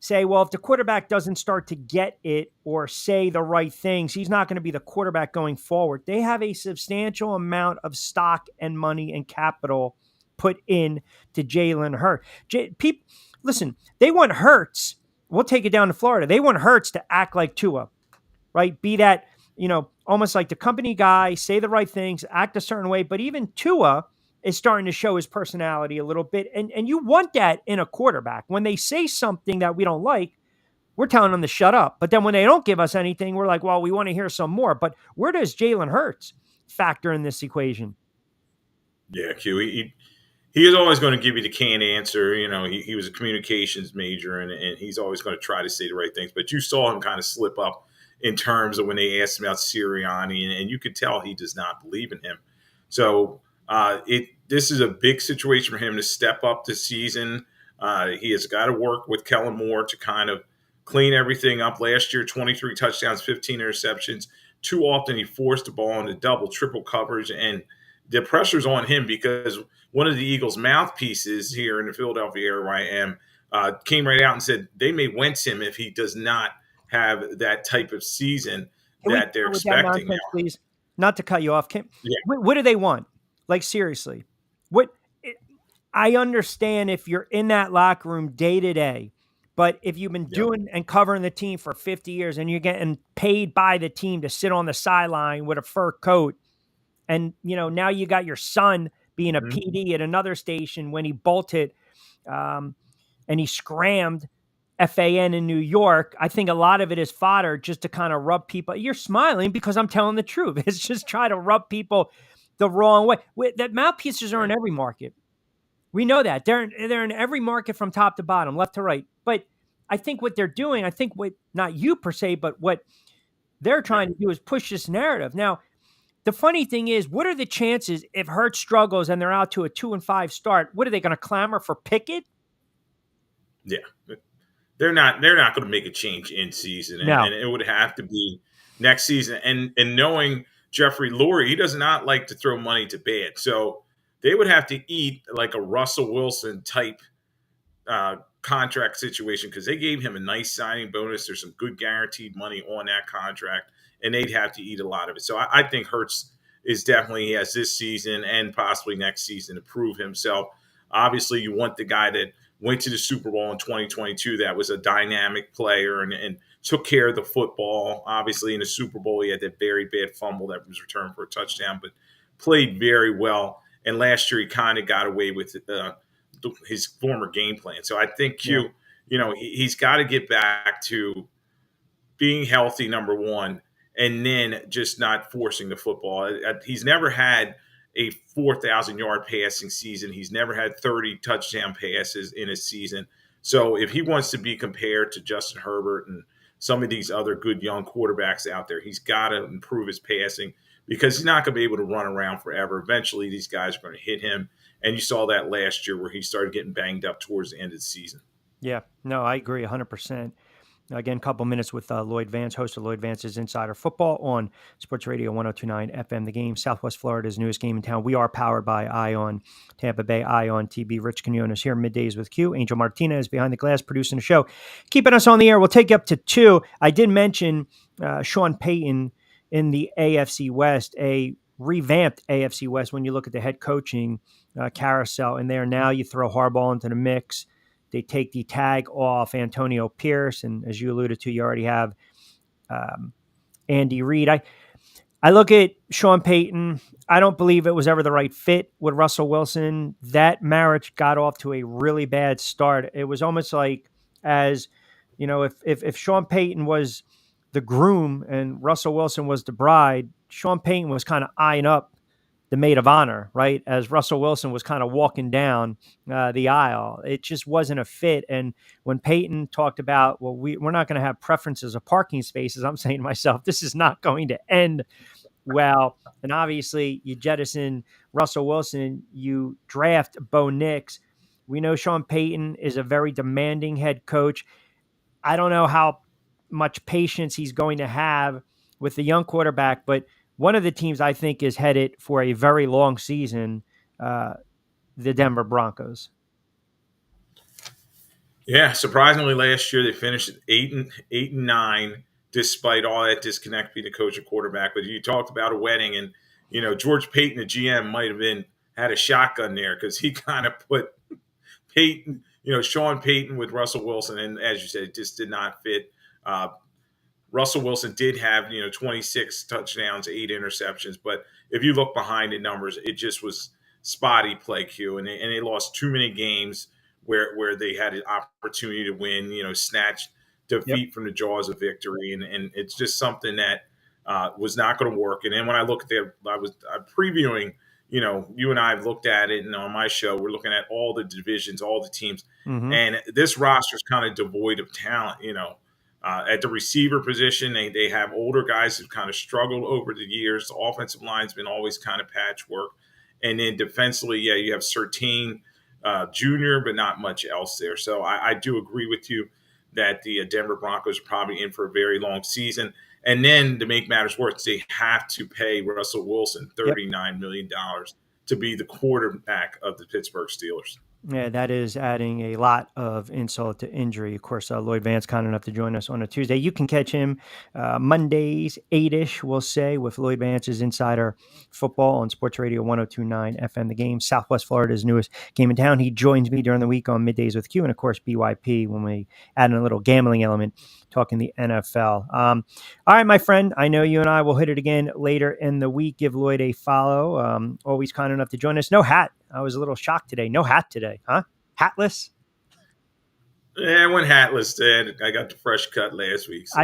say, well, if the quarterback doesn't start to get it or say the right things, he's not going to be the quarterback going forward. They have a substantial amount of stock and money and capital put in to Jalen Hurts. Listen, they want Hurts. We'll take it down to Florida. They want Hurts to act like Tua, right? Be that, almost like the company guy, say the right things, act a certain way. But even Tua is starting to show his personality a little bit. And you want that in a quarterback. When they say something that we don't like, we're telling them to shut up. But then when they don't give us anything, we're like, well, we want to hear some more. But where does Jalen Hurts factor in this equation? Yeah, Q. He is always going to give you the canned answer. He was a communications major, and he's always going to try to say the right things. But you saw him kind of slip up in terms of when they asked him about Sirianni, and you could tell he does not believe in him. So this is a big situation for him to step up this season. He has got to work with Kellen Moore to kind of clean everything up. Last year, 23 touchdowns, 15 interceptions. Too often he forced the ball into double, triple coverage, and the pressure's on him because one of the Eagles' mouthpieces here in the Philadelphia area where I am came right out and said they may wince him if he does not have that type of season that they're expecting. Nonsense, please, not to cut you off. What do they want? Like, seriously, I understand if you're in that locker room day to day, but if you've been doing and covering the team for 50 years and you're getting paid by the team to sit on the sideline with a fur coat, and, now you got your son being a PD at another station when he bolted and he scrammed FAN in New York. I think a lot of it is fodder just to kind of rub people. You're smiling because I'm telling the truth. It's just try to rub people the wrong way. That mouthpieces are in every market. We know that. They're in every market from top to bottom, left to right. But I think what they're doing, not you per se, but what they're trying to do is push this narrative. Now, the funny thing is, what are the chances if Hurts struggles and they're out to a 2-5 start? What are they going to clamor for Pickett? Yeah, they're not going to make a change in season, and it would have to be next season. And knowing Jeffrey Lurie, he does not like to throw money to bed, so they would have to eat like a Russell Wilson type contract situation because they gave him a nice signing bonus. There's some good guaranteed money on that contract, and they'd have to eat a lot of it. So I think Hurts is definitely, he has this season and possibly next season to prove himself. Obviously, you want the guy that went to the Super Bowl in 2022 that was a dynamic player and took care of the football. Obviously, in the Super Bowl, he had that very bad fumble that was returned for a touchdown, but played very well. And last year, he kind of got away with his former game plan. So I think he's got to get back to being healthy, number one, and then just not forcing the football. He's never had a 4,000-yard passing season. He's never had 30 touchdown passes in a season. So if he wants to be compared to Justin Herbert and some of these other good young quarterbacks out there, he's got to improve his passing because he's not going to be able to run around forever. Eventually, these guys are going to hit him. And you saw that last year where he started getting banged up towards the end of the season. Yeah, no, I agree 100%. Again, a couple minutes with Lloyd Vance, host of Lloyd Vance's Insider Football on Sports Radio 102.9 FM. The Game, Southwest Florida's newest game in town. We are powered by Ion Tampa Bay, Ion TB. Rich Quinones here, middays with Q. Angel Martinez behind the glass producing the show. Keeping us on the air. We'll take you up to 2. I did mention Sean Payton in the AFC West, a revamped AFC West when you look at the head coaching carousel in there. Now you throw Harbaugh into the mix. They take the tag off Antonio Pierce, and as you alluded to, you already have Andy Reid. I look at Sean Payton. I don't believe it was ever the right fit with Russell Wilson. That marriage got off to a really bad start. It was almost like, as you know, if Sean Payton was the groom and Russell Wilson was the bride, Sean Payton was kind of eyeing up the maid of honor, right? As Russell Wilson was kind of walking down the aisle. It just wasn't a fit. And when Peyton talked about, well, we're not going to have preferences of parking spaces, I'm saying to myself, this is not going to end well. And obviously you jettison Russell Wilson, you draft Bo Nix. We know Sean Payton is a very demanding head coach. I don't know how much patience he's going to have with the young quarterback, but one of the teams I think is headed for a very long season the Denver Broncos. Yeah, surprisingly, last year they finished at 8-9, despite all that disconnect between the coach and quarterback. But you talked about a wedding, and George Payton, the GM, might have had a shotgun there because he kind of put Payton, Sean Payton with Russell Wilson, and as you said, it just did not fit. Russell Wilson did have 26 touchdowns, 8 interceptions, but if you look behind the numbers, it just was spotty play, Q, and they lost too many games where they had an opportunity to win, snatched defeat from the jaws of victory, and it's just something that was not going to work. And then when I look at I'm previewing, you and I have looked at it, and on my show, we're looking at all the divisions, all the teams, and this roster is kind of devoid of talent. At the receiver position, they have older guys who've kind of struggled over the years. The offensive line's been always kind of patchwork, and then defensively, you have Surtain Jr., but not much else there. So I do agree with you that the Denver Broncos are probably in for a very long season. And then to make matters worse, they have to pay Russell Wilson $39 million to be the quarterback of the Pittsburgh Steelers. Yeah, that is adding a lot of insult to injury. Of course, Lloyd Vance kind enough to join us on a Tuesday. You can catch him Mondays, 8-ish, we'll say, with Lloyd Vance's Insider Football on Sports Radio 102.9 FM The Game, Southwest Florida's newest game in town. He joins me during the week on Middays with Q, and of course, BYP when we add in a little gambling element, talking the NFL. All right, my friend, I know you and I will hit it again later in the week. Give Lloyd a follow. Always kind enough to join us. No hat. I was a little shocked today. No hat today, huh? Hatless? Yeah, I went hatless. I got the fresh cut last week. So,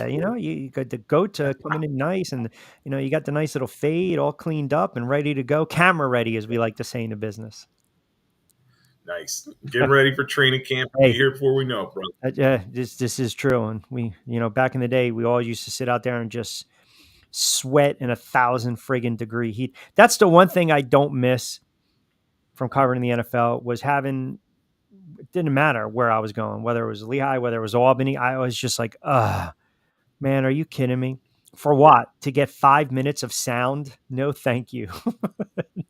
you got the goat coming in nice, and you got the nice little fade all cleaned up and ready to go. Camera ready, as we like to say in the business. Nice. Getting ready for training camp. We'll be here before we know it, brother. This is true. And we, back in the day, we all used to sit out there and just sweat in 1,000 friggin' degree heat. That's the one thing I don't miss from covering the NFL was having, it didn't matter where I was going, whether it was Lehigh, whether it was Albany. I was just like, man, are you kidding me? For what? To get 5 minutes of sound? No, thank you.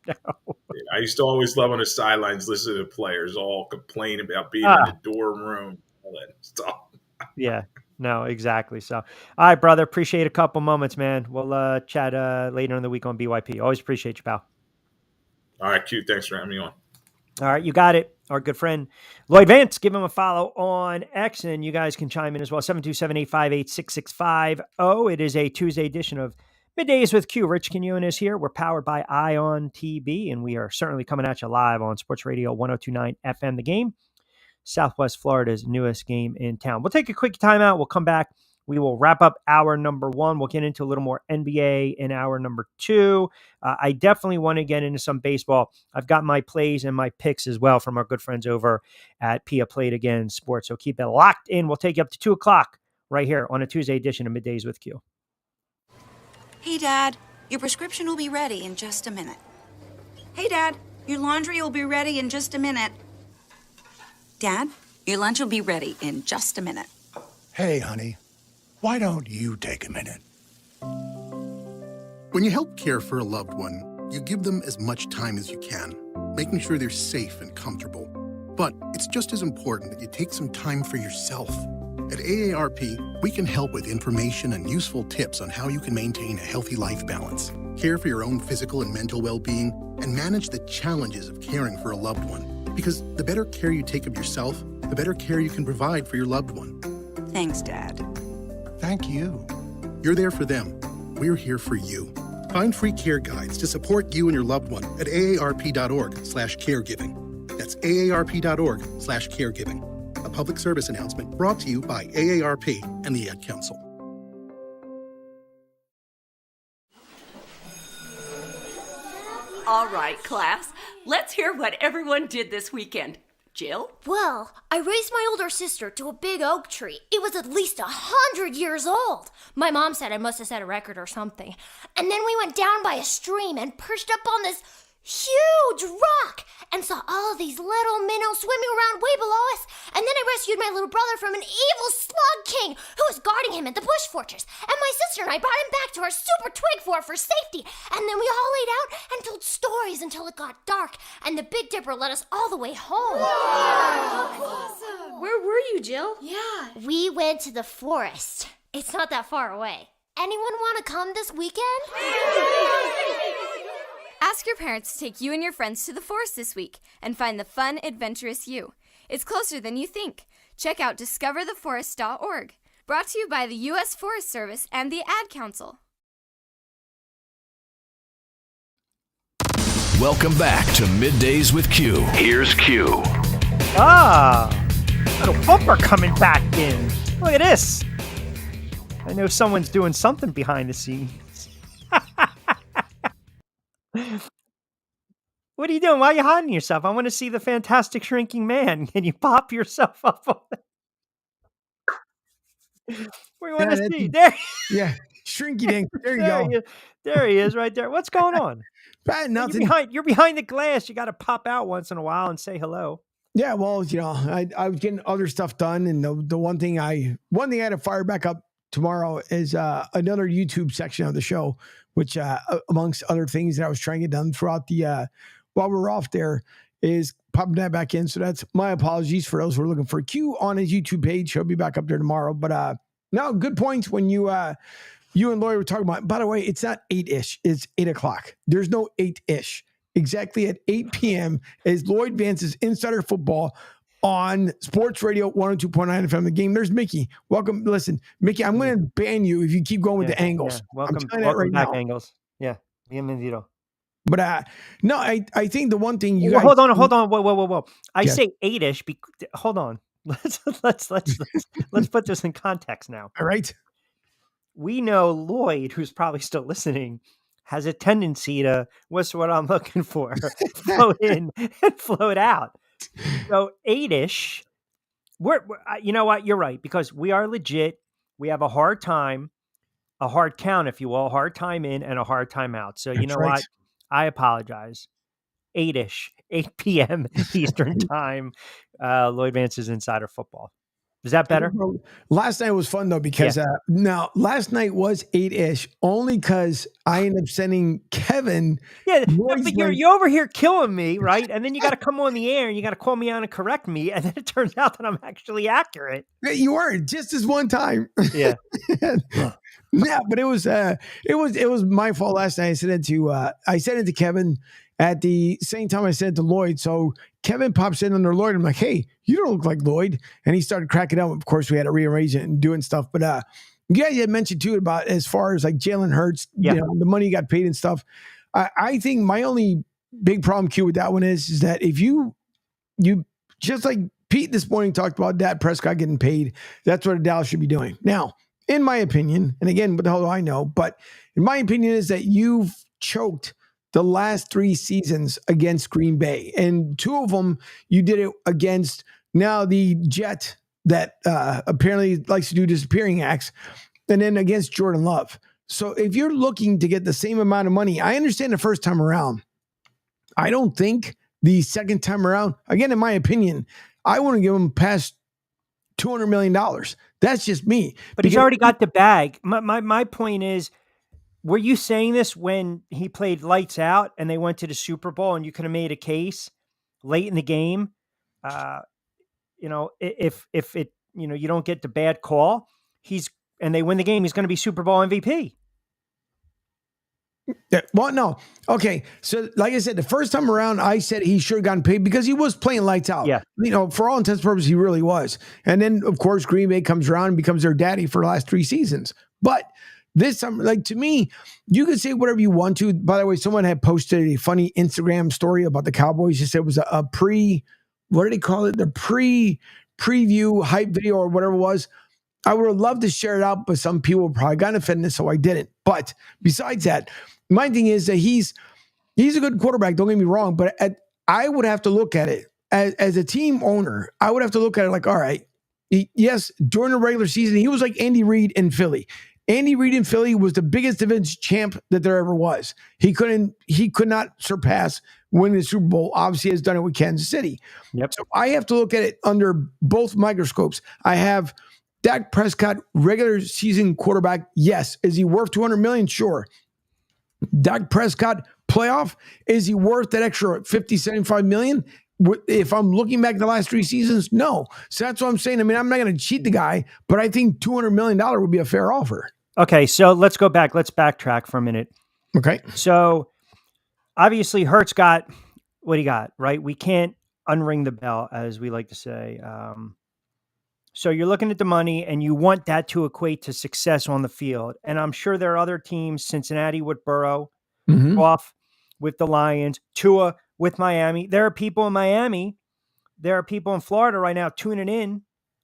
No. I used to always love on the sidelines, listen to the players all complain about being in the dorm room, all that stuff. Yeah, no, exactly. So, all right, brother, appreciate a couple moments, man. We'll chat later in the week on BYP. Always appreciate you, pal. All right, Q, thanks for having me on. All right, you got it. Our good friend Lloyd Vance, give him a follow on X, and you guys can chime in as well. 727-858-6650. It is a Tuesday edition of Middays with Q. Rich Quinones is here. We're powered by Ion TV, and we are certainly coming at you live on Sports Radio 102.9 FM The Game, Southwest Florida's newest game in town. We'll take a quick timeout. We'll come back. We will wrap up hour number 1. We'll get into a little more NBA in hour number 2. I definitely want to get into some baseball. I've got my plays and my picks as well from our good friends over at Pia Played Again Sports. So keep it locked in. We'll take you up to 2 o'clock right here on a Tuesday edition of Middays with Q. Hey, Dad, your prescription will be ready in just a minute. Hey, Dad, your laundry will be ready in just a minute. Dad, your lunch will be ready in just a minute. Hey, honey. Why don't you take a minute? When you help care for a loved one, you give them as much time as you can, making sure they're safe and comfortable. But it's just as important that you take some time for yourself. At AARP, we can help with information and useful tips on how you can maintain a healthy life balance, care for your own physical and mental well-being, and manage the challenges of caring for a loved one. Because the better care you take of yourself, the better care you can provide for your loved one. Thanks, Dad. Thank you. You're there for them. We're here for you. Find free care guides to support you and your loved one at aarp.org/caregiving. That's aarp.org/caregiving. A public service announcement brought to you by AARP and the Ad Council. All right, class. Let's hear what everyone did this weekend. Jill? Well, I raised my older sister to a big oak tree. It was at least 100 years old. My mom said I must have set a record or something. And then we went down by a stream and perched up on this huge rock and saw all of these little minnows swimming around way below us. And then I rescued my little brother from an evil slug king who was guarding him at the bush fortress. And my sister and I brought him back to our super twig fort for safety. And then we all laid out and told stories stories until it got dark, and the Big Dipper led us all the way home. Awesome. Where were you, Jill? Yeah. We went to the forest. It's not that far away. Anyone want to come this weekend? Ask your parents to take you and your friends to the forest this week and find the fun, adventurous you. It's closer than you think. Check out discovertheforest.org. Brought to you by the U.S. Forest Service and the Ad Council. Welcome back to Middays with Q. Here's Q. Little bumper coming back in. Look at this. I know someone's doing something behind the scenes. What are you doing? Why are you hiding yourself? I want to see the fantastic shrinking man. Can you pop yourself up on it? We want to see. There. Yeah, shrinky dink. There you go. There he is, right there. What's going on? Nothing. You're behind the glass. You got to pop out once in a while and say hello. Yeah, well, I was getting other stuff done, and the one thing I had to fire back up tomorrow is another YouTube section of the show, which amongst other things that I was trying to get done throughout the while we're off there is popping that back in. So that's my apologies for those who are looking for Q on his YouTube page. He'll be back up there tomorrow. But no, good points when you and Lloyd were talking about. By the way, it's not 8-ish. It's 8 o'clock. There's no 8-ish. Exactly at 8 p.m. is Lloyd Vance's Insider Football on Sports Radio 102.9 FM. The Game. There's Mickey. Welcome. Listen, Mickey, I'm going to ban you if you keep going with the angles. Yeah. Welcome back, Angles. Yeah. Bienvenido. But no, I think the one thing guys... Hold on. Whoa. I say 8-ish. Hold on. Let's put this in context now. All right. We know Lloyd, who's probably still listening, has a tendency to, what's what I'm looking for, float in and float out. So 8-ish, we're you know what? You're right, because we are legit. We have a hard time, a hard count, if you will, a hard time in and a hard time out. So you know what? I apologize. 8-ish, 8 p.m. Eastern time, Lloyd Vance's Insider Football. Is that better? Last night was fun, though, because now last night was 8-ish only because I ended up sending Kevin. Yeah, but you're over here killing me, right? And then you got to come on the air and you got to call me out and correct me. And then it turns out that I'm actually accurate. You were just this one time. Yeah. Yeah, but it was my fault last night. I sent it to Kevin at the same time I sent it to Lloyd. So Kevin pops in under Lloyd. I'm like, hey, you don't look like Lloyd. And he started cracking up. Of course, we had to rearrange it and doing stuff. But you guys had mentioned too about as far as like Jalen Hurts, the money he got paid and stuff. I think my only big problem, Q, with that one is that if you just like Pete this morning talked about Dak Prescott getting paid, that's what Dallas should be doing. Now, in my opinion, and again, what the hell do I know? But in my opinion is that you've choked the last 3 seasons against Green Bay. And 2 of them, you did it against now the Jet that apparently likes to do disappearing acts, and then against Jordan Love. So if you're looking to get the same amount of money, I understand the first time around. I don't think the second time around, again, in my opinion, I want to give him past $200 million. That's just me. But he's already got the bag. My point is, were you saying this when he played lights out and they went to the Super Bowl and you could have made a case late in the game? If it, you don't get the bad call, and they win the game, he's going to be Super Bowl MVP. Yeah, well, no. Okay. So like I said, the first time around, I said he should have gotten paid because he was playing lights out. Yeah. For all intents and purposes, he really was. And then of course, Green Bay comes around and becomes their daddy for the last 3 seasons. But this time, like to me, you can say whatever you want to. By the way, someone had posted a funny Instagram story about the Cowboys. He said it was a what did he call it? The preview hype video or whatever it was. I would have loved to share it out, but some people probably got offended, so I didn't. But besides that, my thing is that he's a good quarterback. Don't get me wrong, but I would have to look at it as a team owner. I would have to look at it like, all right, yes, during the regular season, he was like Andy Reid in Philly. Andy Reid in Philly was the biggest division champ that there ever was. He could not surpass winning the Super Bowl. Obviously, has done it with Kansas City. Yep. So I have to look at it under both microscopes. I have Dak Prescott, regular season quarterback. Yes. Is he worth $200 million? Sure. Dak Prescott, playoff? Is he worth that extra 50, 75 million? If I'm looking back the last 3 seasons, no. So that's what I'm saying. I mean, I'm not going to cheat the guy, but I think $200 million would be a fair offer. Okay, so let's go back. Let's backtrack for a minute. Okay. So obviously Hurts got what he got, right? We can't unring the bell, as we like to say. So you're looking at the money and you want that to equate to success on the field. And I'm sure there are other teams, Cincinnati with Burrow, Goff with the Lions, Tua with Miami. There are people in Miami. There are people in Florida right now tuning in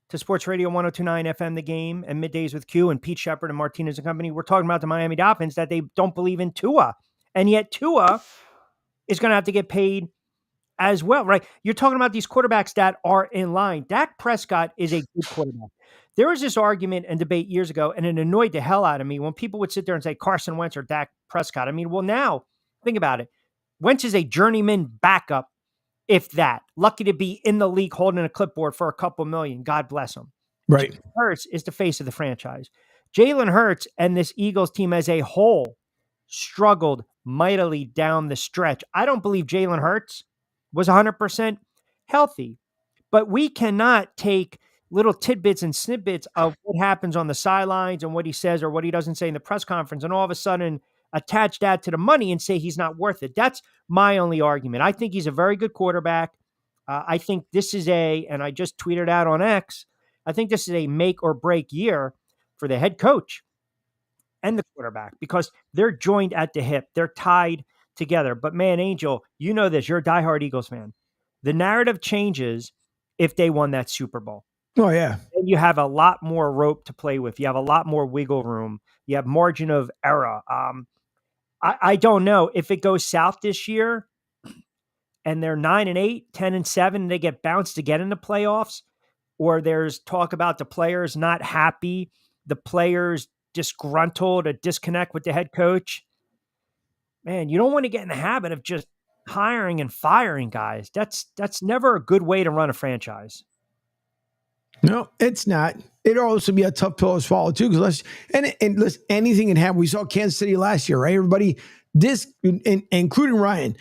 to Sports Radio 102.9 FM, The Game, and Middays with Q and Pete Sheppard and Martinez Company. We're talking about the Miami Dolphins, that they don't believe in Tua. And yet Tua is going to have to get paid as well, right? You're talking about these quarterbacks that are in line. Dak Prescott is a good quarterback. There was this argument and debate years ago, and it annoyed the hell out of me when people would sit there and say Carson Wentz or Dak Prescott. I mean, well, now think about it. Wentz is a journeyman backup, if that. Lucky to be in the league holding a clipboard for a couple million. God bless him. Right. Jalen Hurts is the face of the franchise. Jalen Hurts and this Eagles team as a whole struggled mightily down the stretch. I don't believe Jalen Hurts was 100% healthy, but we cannot take little tidbits and snippets of what happens on the sidelines and what he says or what he doesn't say in the press conference and all of a sudden attach that to the money and say he's not worth it. That's my only argument. I think he's a very good quarterback. I think this is and I just tweeted out on X, I think this is a make or break year for the head coach and the quarterback because they're joined at the hip. They're tied together. But man, Angel, you know this. You're a diehard Eagles fan. The narrative changes if they won that Super Bowl. Oh, yeah. And you have a lot more rope to play with. You have a lot more wiggle room. You have margin of error. I don't know if it goes south this year and they're 9-8, 10-7, and they get bounced again in the playoffs, or there's talk about the players not happy, the players disgruntled, a disconnect with the head coach. Man, you don't want to get in the habit of just hiring and firing guys. That's never a good way to run a franchise. No, it's not. It'll also be a tough pill to swallow too, because listen, anything can happen. We saw Kansas City last year, right? Everybody, including Ryan,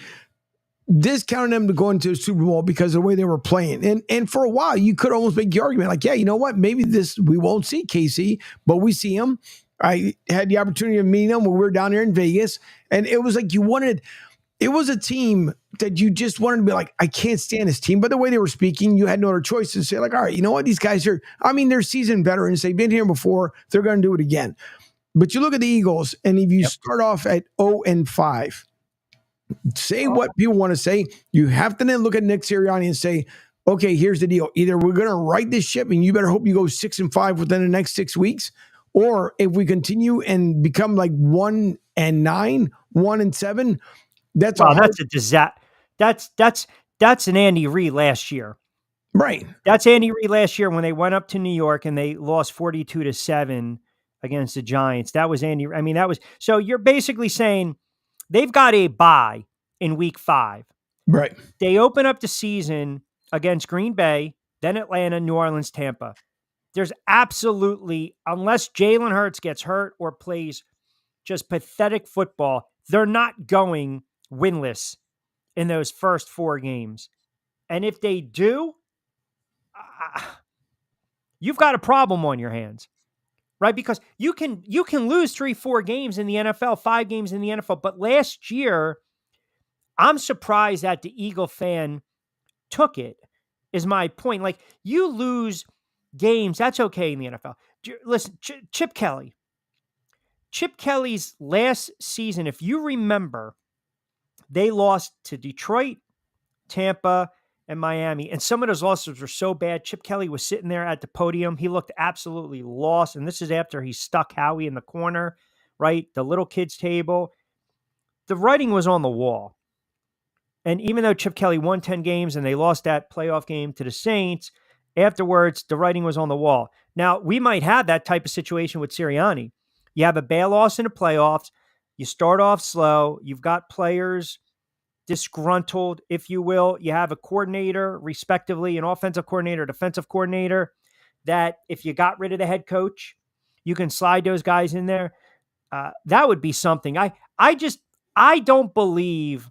discounted them to go into the Super Bowl because of the way they were playing. And for a while, you could almost make the argument like, yeah, you know what? Maybe we won't see KC, but we see him. I had the opportunity of meeting them when we were down there in Vegas, and it was like it was a team that you just wanted to be like, I can't stand this team. But the way they were speaking, you had no other choice to say like, all right, you know what? These guys they're seasoned veterans. They've been here before. They're going to do it again. But you look at the Eagles, and if you start off at 0-5, say what people want to say, you have to then look at Nick Sirianni and say, okay, here's the deal. Either we're going to right this ship, and you better hope you go 6-5 within the next 6 weeks, or if we continue and become like 1-9, 1-7, that's a disaster. That's an Andy Reid last year. Right. That's Andy Reid last year when they went up to New York and they lost 42-7 against the Giants. That was Andy. I mean, so you're basically saying they've got a bye in week 5. Right. They open up the season against Green Bay, then Atlanta, New Orleans, Tampa. There's absolutely, unless Jalen Hurts gets hurt or plays just pathetic football, they're not going winless in those first 4 games. And if they do, you've got a problem on your hands, right? Because you can lose 3-4 games in the NFL, 5 games in the NFL. But last year, I'm surprised that the Eagle fan took it, is my point. Like, you lose games, that's okay in the NFL. Listen, Chip Kelly's last season, if you remember, they lost to Detroit, Tampa, and Miami. And some of those losses were so bad. Chip Kelly was sitting there at the podium. He looked absolutely lost. And this is after he stuck Howie in the corner, right? The little kids table. The writing was on the wall. And even though Chip Kelly won 10 games and they lost that playoff game to the Saints, afterwards, the writing was on the wall. Now, we might have that type of situation with Sirianni. You have a bad loss in the playoffs. You start off slow. You've got players disgruntled, if you will. You have a coordinator, respectively, an offensive coordinator, defensive coordinator, that if you got rid of the head coach, you can slide those guys in there. That would be something. I don't believe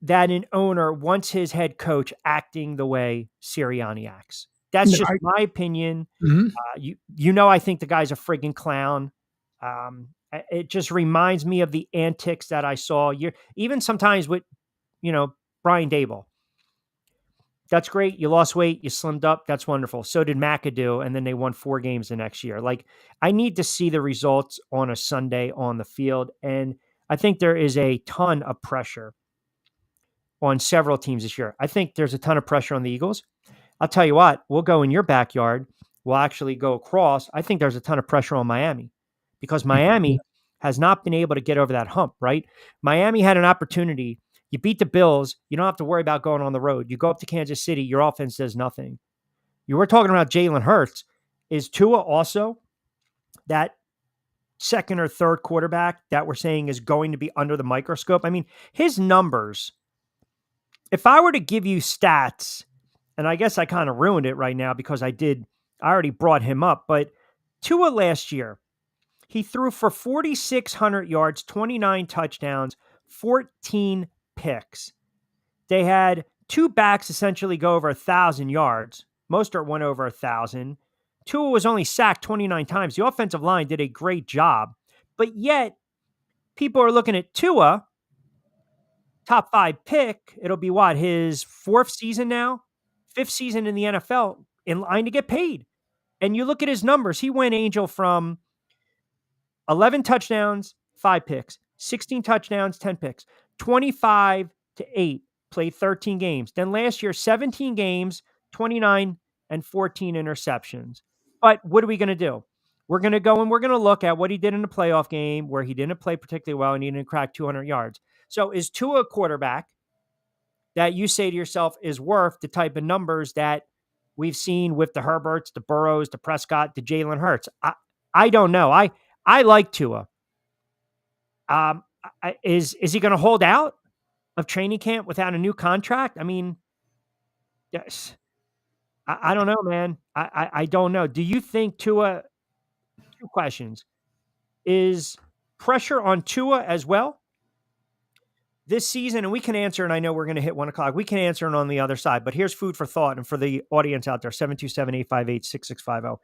that an owner wants his head coach acting the way Sirianni acts. That's just my opinion. I think the guy's a friggin' clown. It just reminds me of the antics that I saw. Even sometimes with, Brian Daboll. That's great. You lost weight. You slimmed up. That's wonderful. So did McAdoo. And then they won 4 games the next year. Like, I need to see the results on a Sunday on the field. And I think there is a ton of pressure on several teams this year. I think there's a ton of pressure on the Eagles. I'll tell you what, we'll go in your backyard. We'll actually go across. I think there's a ton of pressure on Miami because Miami has not been able to get over that hump, right? Miami had an opportunity. You beat the Bills. You don't have to worry about going on the road. You go up to Kansas City. Your offense does nothing. You were talking about Jalen Hurts. Is Tua also that second or third quarterback that we're saying is going to be under the microscope? I mean, his numbers, if I were to give you stats, and I guess I kind of ruined it right now because I already brought him up, but Tua last year, he threw for 4,600 yards, 29 touchdowns, 14 picks. They had 2 backs essentially go over 1,000 yards. Mostert went over 1,000. Tua was only sacked 29 times. The offensive line did a great job, but yet people are looking at Tua, top 5 pick. It'll be what, his 4th season now? 5th season in the NFL, in line to get paid. And you look at his numbers, he went Angel from 11 touchdowns, 5 picks, 16 touchdowns, 10 picks, 25 to 8, played 13 games. Then last year, 17 games, 29 and 14 interceptions. But what are we going to do? We're going to go and we're going to look at what he did in the playoff game where he didn't play particularly well and he didn't crack 200 yards. So is Tua a quarterback that you say to yourself is worth the type of numbers that we've seen with the Herberts, the Burrows, the Prescott, the Jalen Hurts? I don't know. I like Tua. Is he going to hold out of training camp without a new contract? I mean, yes. I don't know, man. I don't know. Do you think Tua, 2 questions, is pressure on Tua as well this season? And we can answer, and I know we're going to hit 1:00. We can answer it on the other side, but here's food for thought. And for the audience out there, 727-858-6650.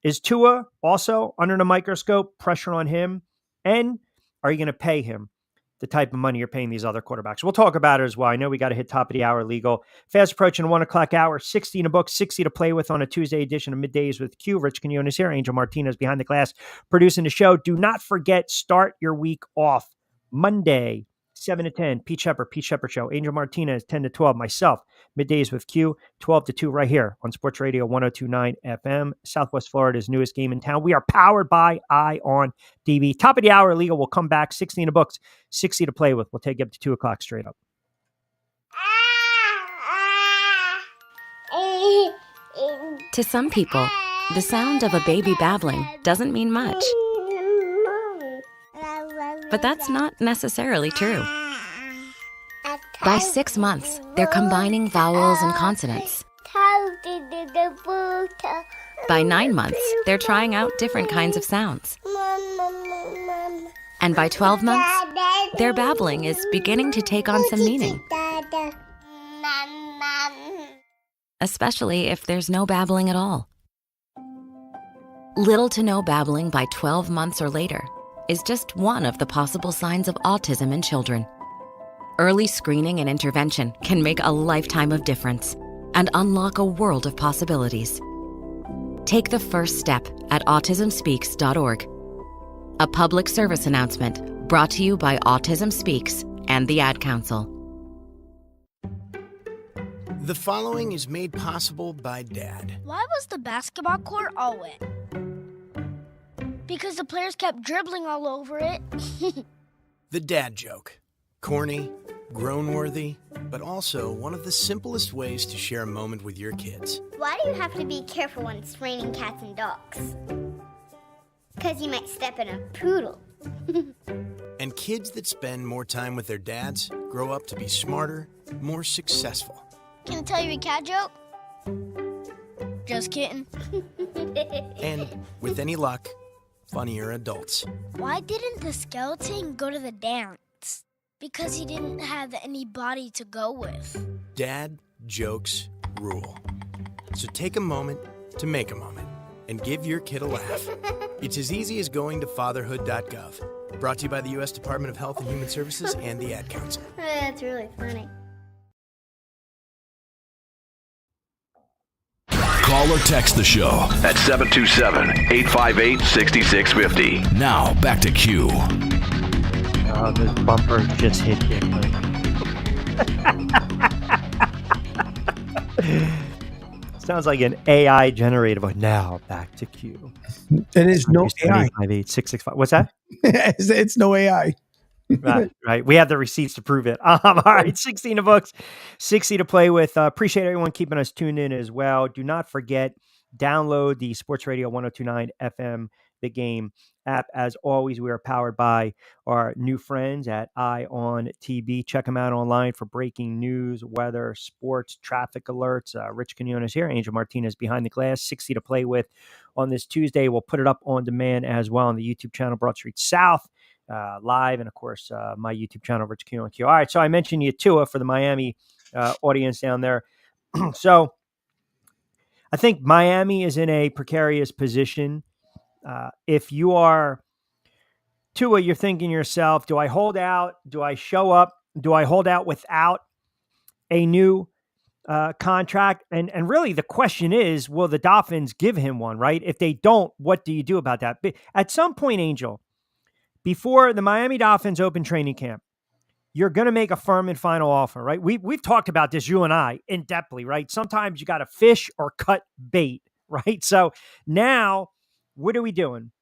Is Tua also under the microscope, pressure on him? And are you going to pay him the type of money you're paying these other quarterbacks? We'll talk about it as well. I know we got to hit top of the hour legal. Fast approaching 1:00 hour, 60 in a book, 60 to play with on a Tuesday edition of Middays with Q. Rich Quinones here. Angel Martinez behind the glass producing the show. Do not forget, start your week off Monday, 7 to 10, Pete Sheppard Show. Angel Martinez, 10 to 12. Myself, Middays with Q, 12 to 2 right here on Sports Radio 102.9 FM, Southwest Florida's newest game in town. We are powered by ION TV. Top of the hour legal. We'll come back. 60 in the books, 60 to play with. We'll take you up to 2:00 straight up. To some people, the sound of a baby babbling doesn't mean much. But that's not necessarily true. By 6 months, they're combining vowels and consonants. By 9 months, they're trying out different kinds of sounds. And by 12 months, their babbling is beginning to take on some meaning. Especially if there's no babbling at all. Little to no babbling by 12 months or later is just one of the possible signs of autism in children. Early screening and intervention can make a lifetime of difference and unlock a world of possibilities. Take the first step at autismspeaks.org. A public service announcement brought to you by Autism Speaks and the Ad Council. The following is made possible by Dad. Why was the basketball court all wet? Because the players kept dribbling all over it. The dad joke. Corny, grown-worthy, but also one of the simplest ways to share a moment with your kids. Why do you have to be careful when it's raining cats and dogs? Because you might step in a poodle. And kids that spend more time with their dads grow up to be smarter, more successful. Can I tell you a cat joke? Just kidding. And with any luck, funnier adults. Why didn't the skeleton go to the dance? because he didn't have anybody to go with. Dad jokes rule. So take a moment to make a moment and give your kid a laugh. It's as easy as going to fatherhood.gov. Brought to you by the U.S. Department of Health and Human Services and the Ad Council. That's really funny. Call or text the show at 727-858-6650. Now, back to Q. Oh, this bumper just hit you. Sounds like an AI generated, but now back to Q. It is no AI. 858-665. What's that? It's no AI. Right. We have the receipts to prove it. All right. 16 the books, 60 to play with. Appreciate everyone keeping us tuned in as well. Do not forget, download the Sports Radio 1029 FM, The Game app. As always, we are powered by our new friends at ION TV. Check them out online for breaking news, weather, sports, traffic alerts. Rich Quinones here. Angel Martinez behind the glass. 60 to play with on this Tuesday. We'll put it up on demand as well on the YouTube channel, Broad Street South. Live, and of course, my YouTube channel, Rich Q and Q. All right, so I mentioned you Tua for the Miami audience down there. So I think Miami is in a precarious position. If you are Tua, you're thinking to yourself, do I hold out? Do I show up? Do I hold out without a new contract? And really the question is, will the Dolphins give him one, right? If they don't, what do you do about that? But at some point, Angel, before the Miami Dolphins open training camp, you're going to make a firm and final offer, right? We've talked about this, you and I, in depthly, right? Sometimes you got to fish or cut bait, right? So now, what are we doing?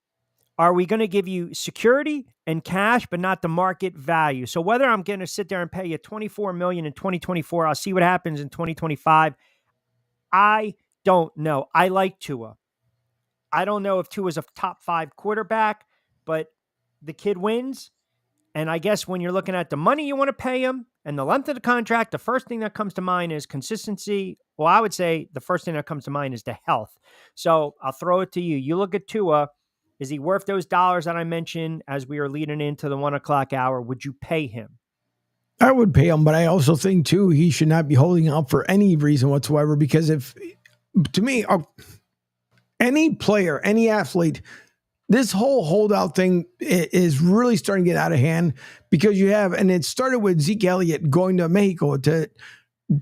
Are we going to give you security and cash, but not the market value? So whether I'm going to sit there and pay you $24 million in 2024, I'll see what happens in 2025. I don't know. I like Tua. I don't know if Tua's a top 5 quarterback, but the kid wins. And I guess when you're looking at the money you want to pay him and the length of the contract, the first thing that comes to mind is consistency. Well, I would say the first thing that comes to mind is the health. So I'll throw it to you. You look at Tua. Is he worth those dollars that I mentioned as we are leading into the 1 o'clock hour? Would you pay him? I would pay him, but I also think, too, he should not be holding out for any reason whatsoever. Because to me, any player, any athlete, this whole holdout thing is really starting to get out of hand because you have, and it started with Zeke Elliott going to Mexico to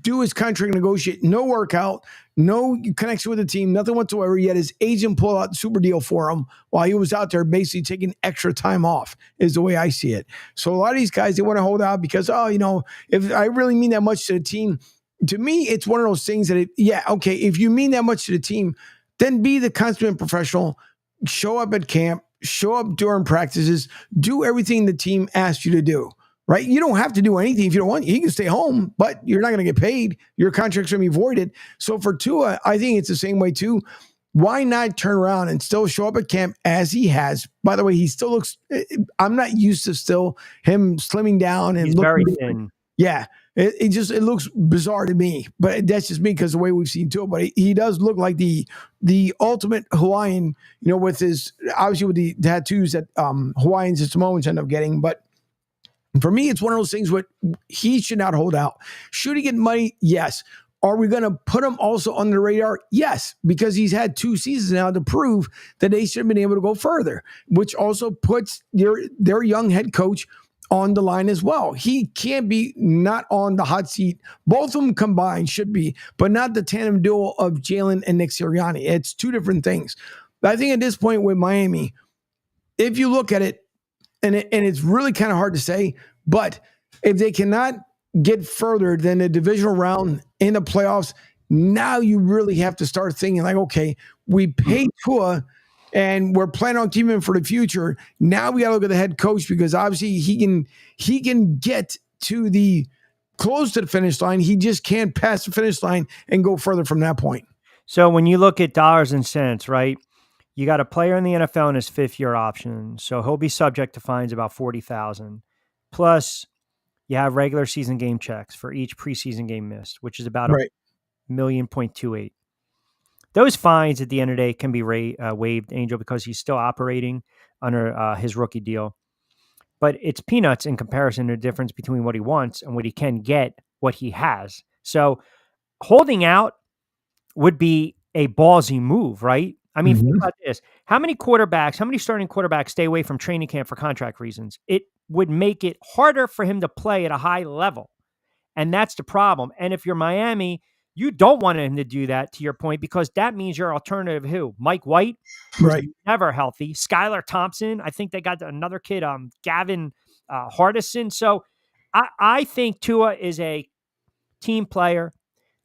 do his contract negotiate, no workout, no connection with the team, nothing whatsoever. Yet his agent pulled out the super deal for him while he was out there basically taking extra time off is the way I see it. So a lot of these guys, they want to hold out because, if I really mean that much to the team, to me, it's one of those things that, if you mean that much to the team, then be the consummate professional. Show up at camp, show up during practices, do everything the team asks you to do, right? You don't have to do anything if you don't want. You can stay home, but you're not going to get paid. Your contract's going to be voided. So for Tua, I think it's the same way too. Why not turn around and still show up at camp as he has? By the way, he still looks, I'm not used to still him slimming down and he's very thin. Yeah. It looks bizarre to me, but that's just me because the way we've seen Tua. But he does look like the ultimate Hawaiian, with his, obviously with the tattoos that Hawaiians and Samoans end up getting. But for me, it's one of those things where he should not hold out. Should he get money? Yes. Are we going to put him also on the radar? Yes, because he's had 2 seasons now to prove that they should have been able to go further, which also puts their young head coach on the line as well. He can't be not on the hot seat. Both of them combined should be, but not the tandem duo of Jalen and Nick Sirianni. It's 2 different things. But I think at this point with Miami, if you look at it, and it's really kind of hard to say, but if they cannot get further than the divisional round in the playoffs, now you really have to start thinking like, okay, we paid Tua and we're planning on keeping him for the future. Now we got to look at the head coach because obviously he can get to the close to the finish line. He just can't pass the finish line and go further from that point. So when you look at dollars and cents, right, you got a player in the NFL in his 5th-year option. So he'll be subject to fines about $40,000. Plus you have regular season game checks for each preseason game missed, which is about $1.28 million. Those fines at the end of the day can be waived, Angel, because he's still operating under his rookie deal. but it's peanuts in comparison to the difference between what he wants and what he can get, what he has. So holding out would be a ballsy move, right? I mean, think about this. How many starting quarterbacks stay away from training camp for contract reasons? It would make it harder for him to play at a high level. And that's the problem. And if you're Miami, you don't want him to do that, to your point, because that means your alternative who? Mike White, right? Never healthy. Skylar Thompson. I think they got another kid, Gavin Hardison. So I think Tua is a team player.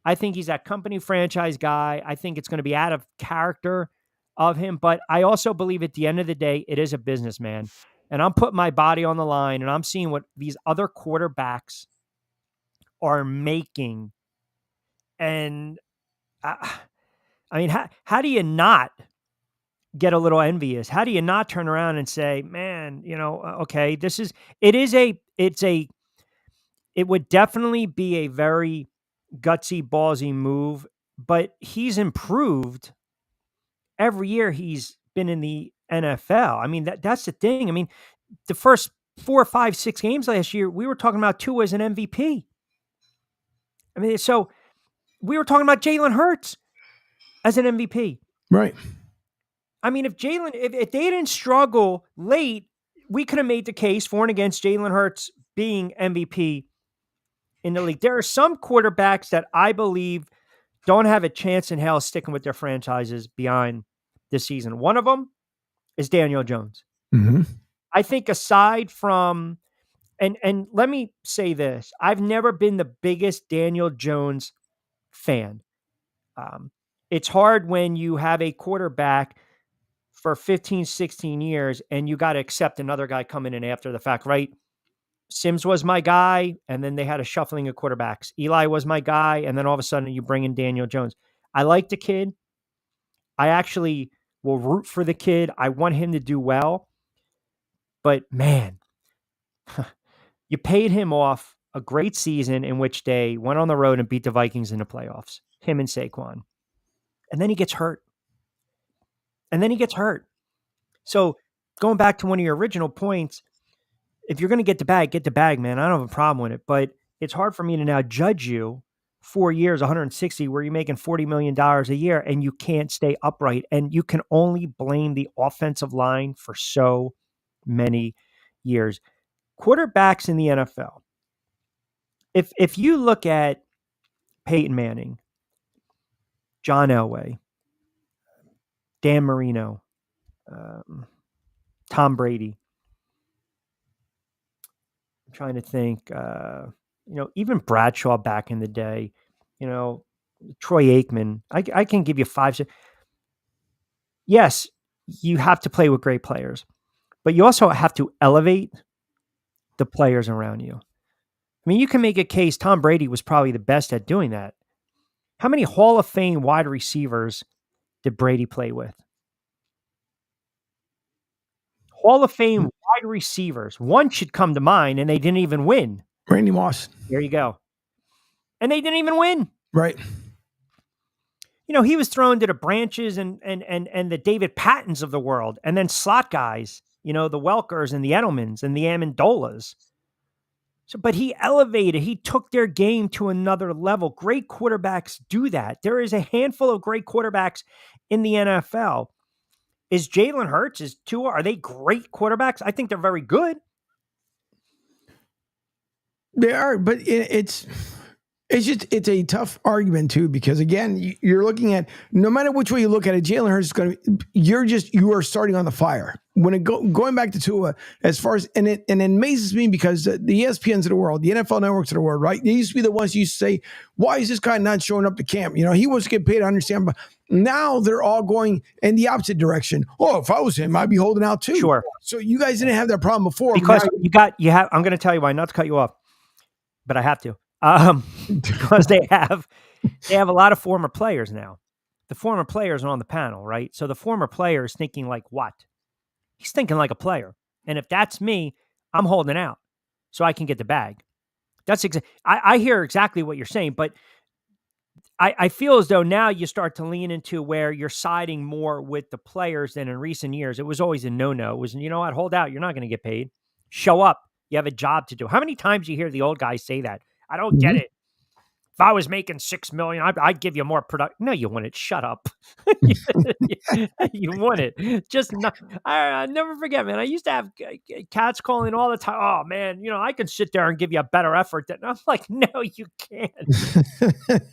I think he's that company franchise guy. I think it's going to be out of character of him. But I also believe at the end of the day, it is a businessman. And I'm putting my body on the line and I'm seeing what these other quarterbacks are making. And I mean, how do you not get a little envious? How do you not turn around and say, man, okay, it would definitely be a very gutsy, ballsy move, but he's improved every year he's been in the NFL. I mean, that's the thing. I mean, the first 4, 5, 6 games last year, we were talking about Tua as an MVP. I mean, so we were talking about Jalen Hurts as an MVP. Right. I mean, if they didn't struggle late, we could have made the case for and against Jalen Hurts being MVP in the league. There are some quarterbacks that I believe don't have a chance in hell sticking with their franchises beyond this season. One of them is Daniel Jones. Mm-hmm. I think aside from, and let me say this, I've never been the biggest Daniel Jones fan. It's hard when you have a quarterback for 15, 16 years and you got to accept another guy coming in after the fact, right? Sims was my guy, and then they had a shuffling of quarterbacks. Eli was my guy, and then all of a sudden you bring in Daniel Jones. I like the kid. I actually will root for the kid. I want him to do well. But man, you paid him off a great season in which they went on the road and beat the Vikings in the playoffs, him and Saquon. And then he gets hurt. So going back to one of your original points, if you're going to get the bag, man. I don't have a problem with it, but it's hard for me to now judge you 4 years, 160, where you're making $40 million a year and you can't stay upright. And you can only blame the offensive line for so many years. Quarterbacks in the NFL, if you look at Peyton Manning, John Elway, Dan Marino, Tom Brady, trying to think, even Bradshaw back in the day, Troy Aikman, I can give you 5. Yes, you have to play with great players, but you also have to elevate the players around you. I mean, you can make a case Tom Brady was probably the best at doing that. How many Hall of Fame wide receivers did Brady play with? Hall of Fame wide receivers. One should come to mind, and they didn't even win. Randy Moss. There you go. And they didn't even win. Right. He was thrown to the branches and the David Pattons of the world, and then slot guys, the Welkers and the Edelmans and the Amendolas. So, but he elevated, he took their game to another level. Great quarterbacks do that. There is a handful of great quarterbacks in the NFL. Is Jalen Hurts, is Tua, are they great quarterbacks? I think they're very good. They are, but it's a tough argument too, because again, you're looking at, no matter which way you look at it, Jalen Hurts is going to, you are starting on the fire. When going back to Tua, as far as, and it amazes me because the ESPNs of the world, the NFL networks of the world, right? They used to be the ones who used to say, why is this guy not showing up to camp? He was getting paid, I understand, but now they're all going in the opposite direction. Oh, if I was him, I'd be holding out too. Sure. So you guys didn't have that problem before. Because I'm going to tell you why, not to cut you off, but I have to. Because they have a lot of former players now. The former players are on the panel, right? So the former player is thinking like what? He's thinking like a player. And if that's me, I'm holding out so I can get the bag. That's I hear exactly what you're saying, but I feel as though now you start to lean into where you're siding more with the players than in recent years. It was always a no-no. It was, hold out. You're not going to get paid. show up. You have a job to do. How many times you hear the old guys say that? I don't get it. If I was making $6 million, I'd give you more product. No, you wouldn't. Shut up. You wouldn't. Just not. I never forget, man. I used to have cats calling all the time. Oh man, I can sit there and give you a better effort. Than I'm like, no, you can't.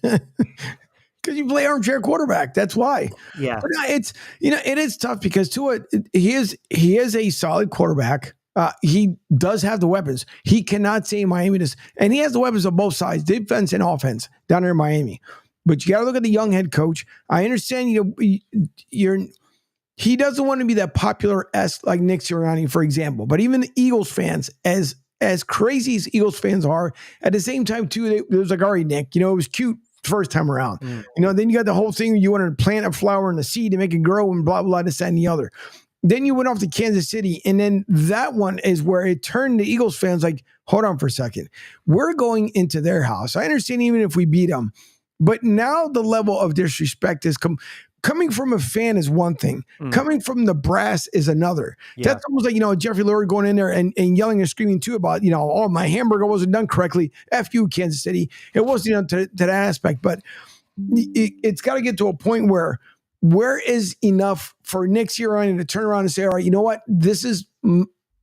Because you play armchair quarterback. That's why. Yeah. But it's it is tough because Tua, he is a solid quarterback. He does have the weapons. He cannot say Miami does, and he has the weapons on both sides, defense and offense, down there in Miami. But you got to look at the young head coach. I understand, he doesn't want to be that popular like Nick Sirianni, for example. But even the Eagles fans, as crazy as Eagles fans are, at the same time too, it was like, all right, Nick, it was cute first time around. Then you got the whole thing. You wanted to plant a flower in the seed to make it grow and blah blah, this that, and the other. Then you went off to Kansas City, and then that one is where it turned the Eagles fans like, hold on for a second. We're going into their house. I understand even if we beat them, but now the level of disrespect is coming from a fan is one thing. Coming from the brass is another. Yeah. That's almost like, Jeffrey Lurie going in there and yelling and screaming too about, oh, my hamburger wasn't done correctly. F you, Kansas City. It wasn't to that aspect, but it's got to get to a point where is enough for Nick Sirianni to turn around and say, all right, you know what? This is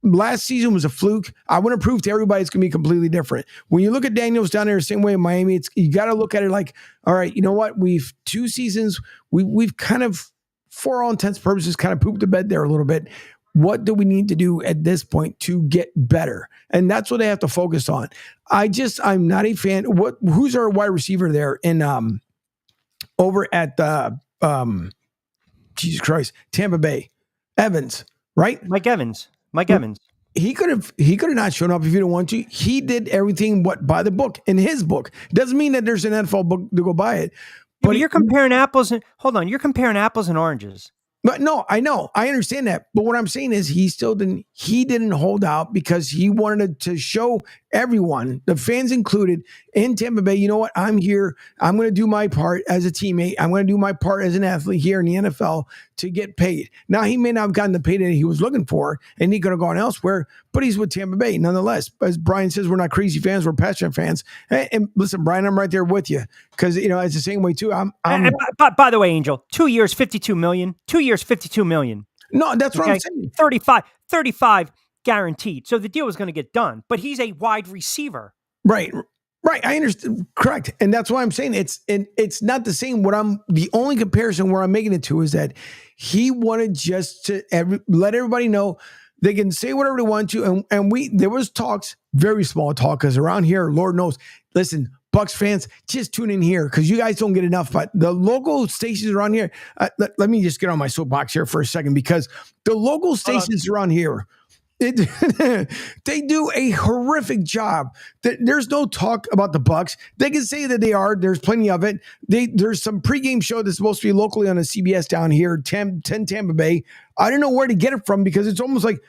last season was a fluke. I want to prove to everybody it's going to be completely different. When you look at Daniels down there the same way in Miami, you got to look at it like, all right, you know what? We've 2 seasons. We've kind of, for all intents and purposes, kind of pooped the bed there a little bit. What do we need to do at this point to get better? And that's what they have to focus on. I'm not a fan. Who's our wide receiver there in over at the Jesus Christ, Tampa Bay, Evans, right? Mike Evans. He could have not shown up if he didn't want to. He did everything by the book, in his book. Doesn't mean that there's an NFL book to go by it. But you're comparing apples and you're comparing apples and oranges. But no, I know. I understand that. But what I'm saying is he didn't hold out because he wanted to show everyone, the fans included, in Tampa Bay, you know what? I'm here. I'm going to do my part as a teammate. I'm going to do my part as an athlete here in the NFL to get paid. Now, he may not have gotten the pay that he was looking for, and he could have gone elsewhere, but he's with Tampa Bay nonetheless. As Brian says, we're not crazy fans. We're passionate fans. And listen, Brian, I'm right there with you because, it's the same way too. By the way, Angel, 2 years, $52 million. 2 years, $52 million. No, that's what I'm saying. 35 guaranteed. So the deal was going to get done, but he's a wide receiver. Right. I understand. Correct. And that's why I'm saying it's not the same. The only comparison where I'm making it to is that he wanted just to let everybody know they can say whatever they want to. And there was talks, very small talk, because around here, Lord knows, listen, Bucs fans, just tune in here because you guys don't get enough. But the local stations around here, let me just get on my soapbox here for a second because the local stations around here, they do a horrific job. There's no talk about the Bucs. They can say that they are. There's plenty of it. There's some pregame show that's supposed to be locally on a CBS down here, 10 Tampa Bay. I don't know where to get it from because it's almost like,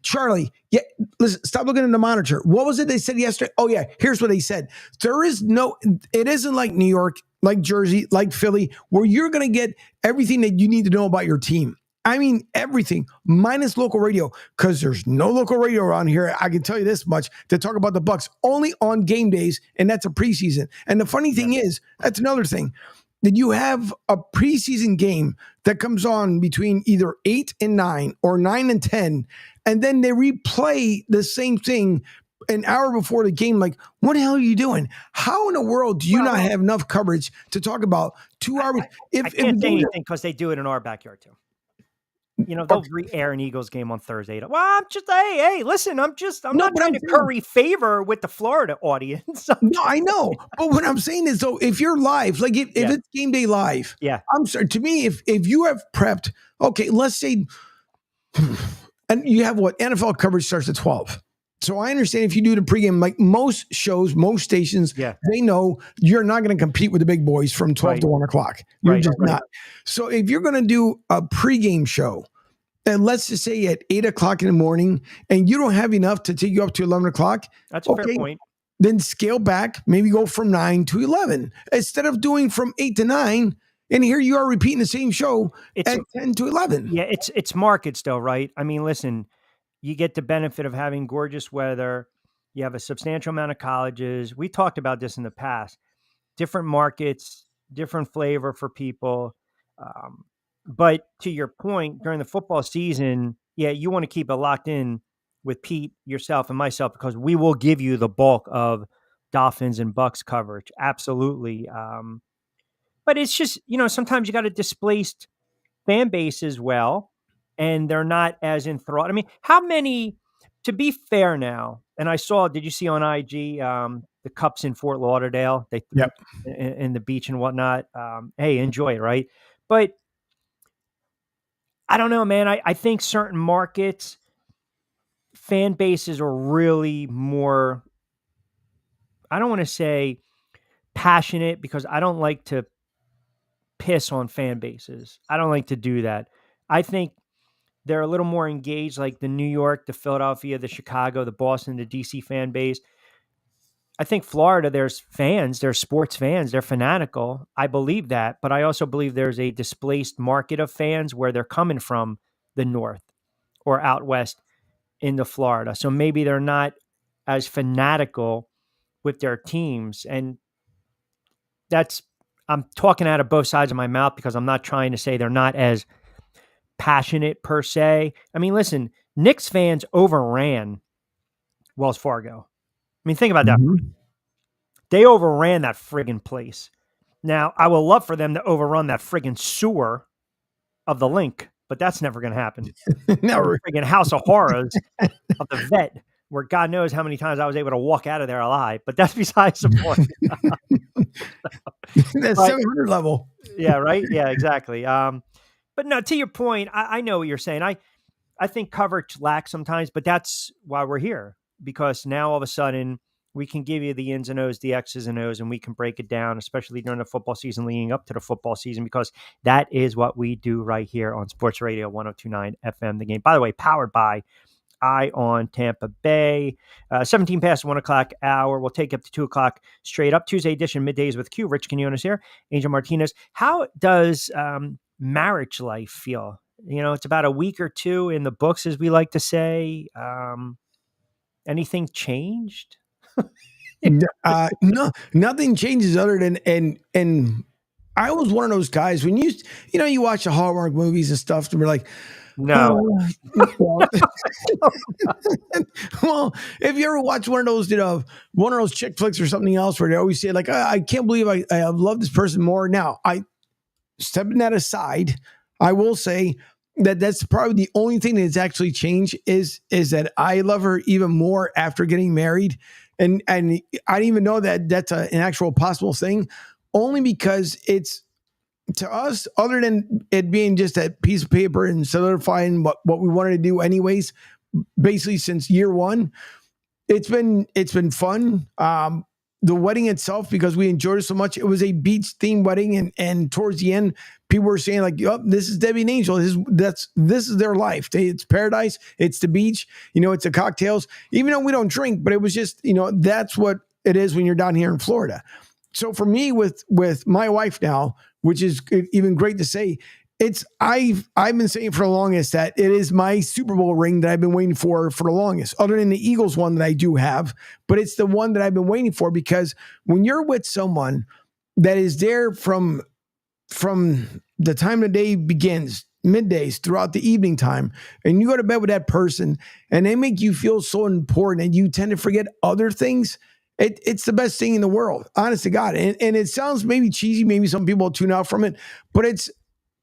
Charlie, yeah, listen, stop looking at the monitor. What was it they said yesterday? Oh, yeah, here's what they said. It isn't like New York, like Jersey, like Philly, where you're going to get everything that you need to know about your team. I mean, everything minus local radio, because there's no local radio around here. I can tell you this much to talk about the Bucs only on game days, and that's a preseason. And the funny thing is, that's another thing. That you have a preseason game that comes on between either 8 and 9 or 9 and 10, and then they replay the same thing an hour before the game. Like, what the hell are you doing? How in the world do you not have enough coverage to talk about 2 hours? I can't say anything because they do it in our backyard too. They'll re-air an Eagles game on Thursday. Well, I'm just, hey, listen, I'm not trying to curry favor with the Florida audience. No, I know. But what I'm saying is, though, if you're live, like if it's game day live, I'm sorry. To me, if you have prepped, okay, let's say, and you have NFL coverage starts at 12. So I understand if you do the pregame, like most shows, most stations, they know you're not going to compete with the big boys from 12 to 1 o'clock. You're just not. So if you're going to do a pregame show, and let's just say at 8 o'clock in the morning, and you don't have enough to take you up to 11 o'clock. That's a fair point. Then scale back, maybe go from 9 to 11. Instead of doing from 8 to 9, and here you are repeating the same show at 10 to 11. Yeah, it's markets though, right? I mean, listen, you get the benefit of having gorgeous weather. You have a substantial amount of colleges. We talked about this in the past. Different markets, different flavor for people. But to your point, during the football season, yeah, you want to keep it locked in with Pete, yourself, and myself, because we will give you the bulk of Dolphins and Bucks coverage. Absolutely. But it's just, sometimes you got a displaced fan base as well, and they're not as enthralled. I mean, how many, to be fair now, and I saw, did you see on IG, the Cups in Fort Lauderdale? They Yep. in the beach and whatnot. Hey, enjoy it, right? But I don't know, man. I think certain markets, fan bases are really more, I don't want to say passionate, because I don't like to piss on fan bases. I don't like to do that. I think they're a little more engaged, like the New York, the Philadelphia, the Chicago, the Boston, the DC fan base. I think Florida, there's fans, there's sports fans, they're fanatical. I believe that, but I also believe there's a displaced market of fans where they're coming from the North or out West into Florida. So maybe they're not as fanatical with their teams. And I'm talking out of both sides of my mouth, because I'm not trying to say they're not as passionate per se. I mean, listen, Knicks fans overran Wells Fargo. I mean, think about that. They overran that friggin' place. Now, I would love for them to overrun that friggin' sewer of the Link, but that's never going to happen. Never. Friggin' House of Horrors of the Vet, where God knows how many times I was able to walk out of there alive, but that's besides the point. That's 700 level. Yeah, right? Yeah, exactly. But no, to your point, I know what you're saying. I think coverage lacks sometimes, but that's why we're here, because now all of a sudden we can give you the ins and O's, the X's and O's, and we can break it down, especially during the football season, leading up to the football season, because that is what we do right here on Sports Radio 102.9 FM, The Game. By the way, powered by Eye on Tampa Bay. 17 past 1 o'clock hour. We'll take up to 2 o'clock straight up. Tuesday edition, Middays with Q. Rich Quinones here. Angel Martinez. How does marriage life feel? It's about a week or two in the books, as we like to say. Anything changed? No, nothing changes other than, and I was one of those guys when you watch the Hallmark movies and stuff, and we're like, no. Well, if you ever watch one of those chick flicks or something else where they always say like, I can't believe I love this person more. Now, stepping that aside, I will say that's probably the only thing that's actually changed is that I love her even more after getting married. And I didn't even know that that's an actual possible thing, only because it's, to us, other than it being just a piece of paper and solidifying what we wanted to do anyways, basically since year one, it's been fun. The wedding itself, because we enjoyed it so much, it was a beach themed wedding, and towards the end, people were saying like, "Oh, this is Debbie and Angel. This is their life. It's paradise. It's the beach. It's the cocktails. Even though we don't drink, but it was just that's what it is when you're down here in Florida." So for me, with my wife now, which is even great to say, I've been saying for the longest that it is my Super Bowl ring that I've been waiting for the longest, other than the Eagles one that I do have, but it's the one that I've been waiting for, because when you're with someone that is there from the time the day begins, middays throughout the evening time, and you go to bed with that person and they make you feel so important and you tend to forget other things, it's the best thing in the world, honest to God. And it sounds maybe cheesy, maybe some people tune out from it, but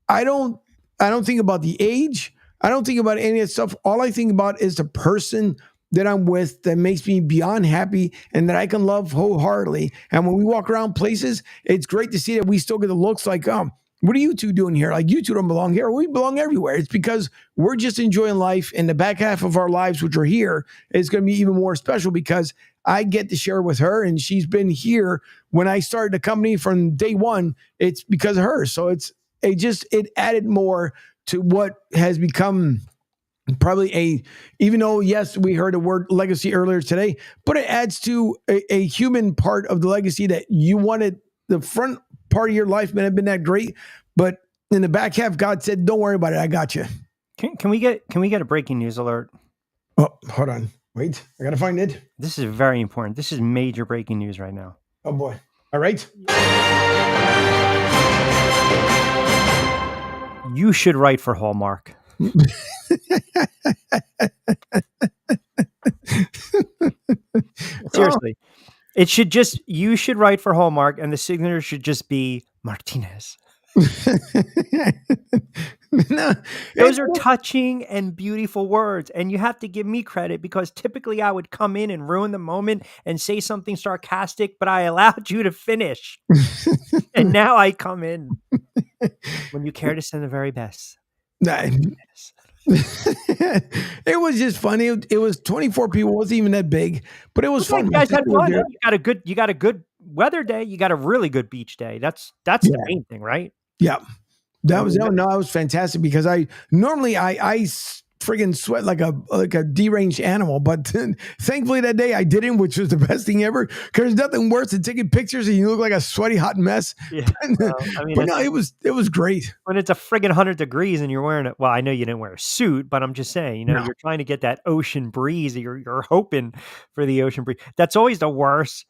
I don't think about the age. I don't think about any of that stuff. All I think about is the person that I'm with that makes me beyond happy and that I can love wholeheartedly. And when we walk around places, it's great to see that we still get the looks like, what are you two doing here? Like, you two don't belong here. We belong everywhere. It's because we're just enjoying life, and the back half of our lives, which are here, is going to be even more special because I get to share with her, and she's been here when I started the company from day one. It's because of her. So it added more to what has become probably even though, yes, we heard the word legacy earlier today, but it adds to a human part of the legacy that you wanted. The front part of your life may have been that great, but in the back half, God said, "Don't worry about it. I got you." Can we get a breaking news alert? Oh, hold on. Wait, I got to find it. This is very important. This is major breaking news right now. Oh, boy. All right. You should write for Hallmark. Seriously. You should write for Hallmark, and the signature should just be Martinez. No, those are touching and beautiful words, and you have to give me credit because typically I would come in and ruin the moment and say something sarcastic, but I allowed you to finish. And now I come in when you care to send the very best. It was just funny. It was 24 people. It wasn't even that big, but it was fun. You guys had fun. You got a good weather day. You got a really good beach day. That's the main thing, right? Yeah. That was fantastic because I friggin' sweat like a deranged animal, but thankfully that day I didn't, which was the best thing ever. Because there's nothing worse than taking pictures and you look like a sweaty hot mess. Yeah, it was great. When it's a friggin' 100 degrees and you're wearing it. Well, I know you didn't wear a suit, but I'm just saying, you're trying to get that ocean breeze. You're hoping for the ocean breeze. That's always the worst.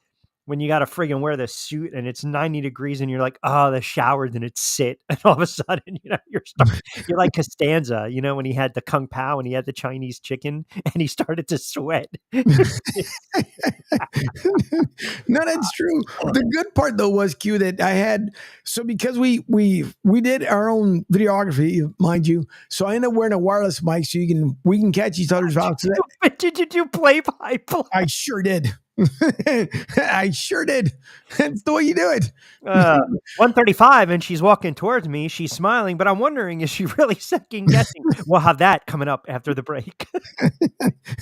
When you got to friggin' wear the suit and it's 90 degrees and you're like, oh, the shower didn't sit. And all of a sudden, you're like Costanza, when he had the Kung Pao and he had the Chinese chicken and he started to sweat. No, that's true. The good part though was Q that I had. So because we did our own videography, mind you. So I ended up wearing a wireless mic so we can catch each other's voices. Did you do play by play? I sure did. I sure did. That's the way you do it. 1:35 and she's walking towards me. She's smiling, but I'm wondering, is she really second guessing? We'll have that coming up after the break.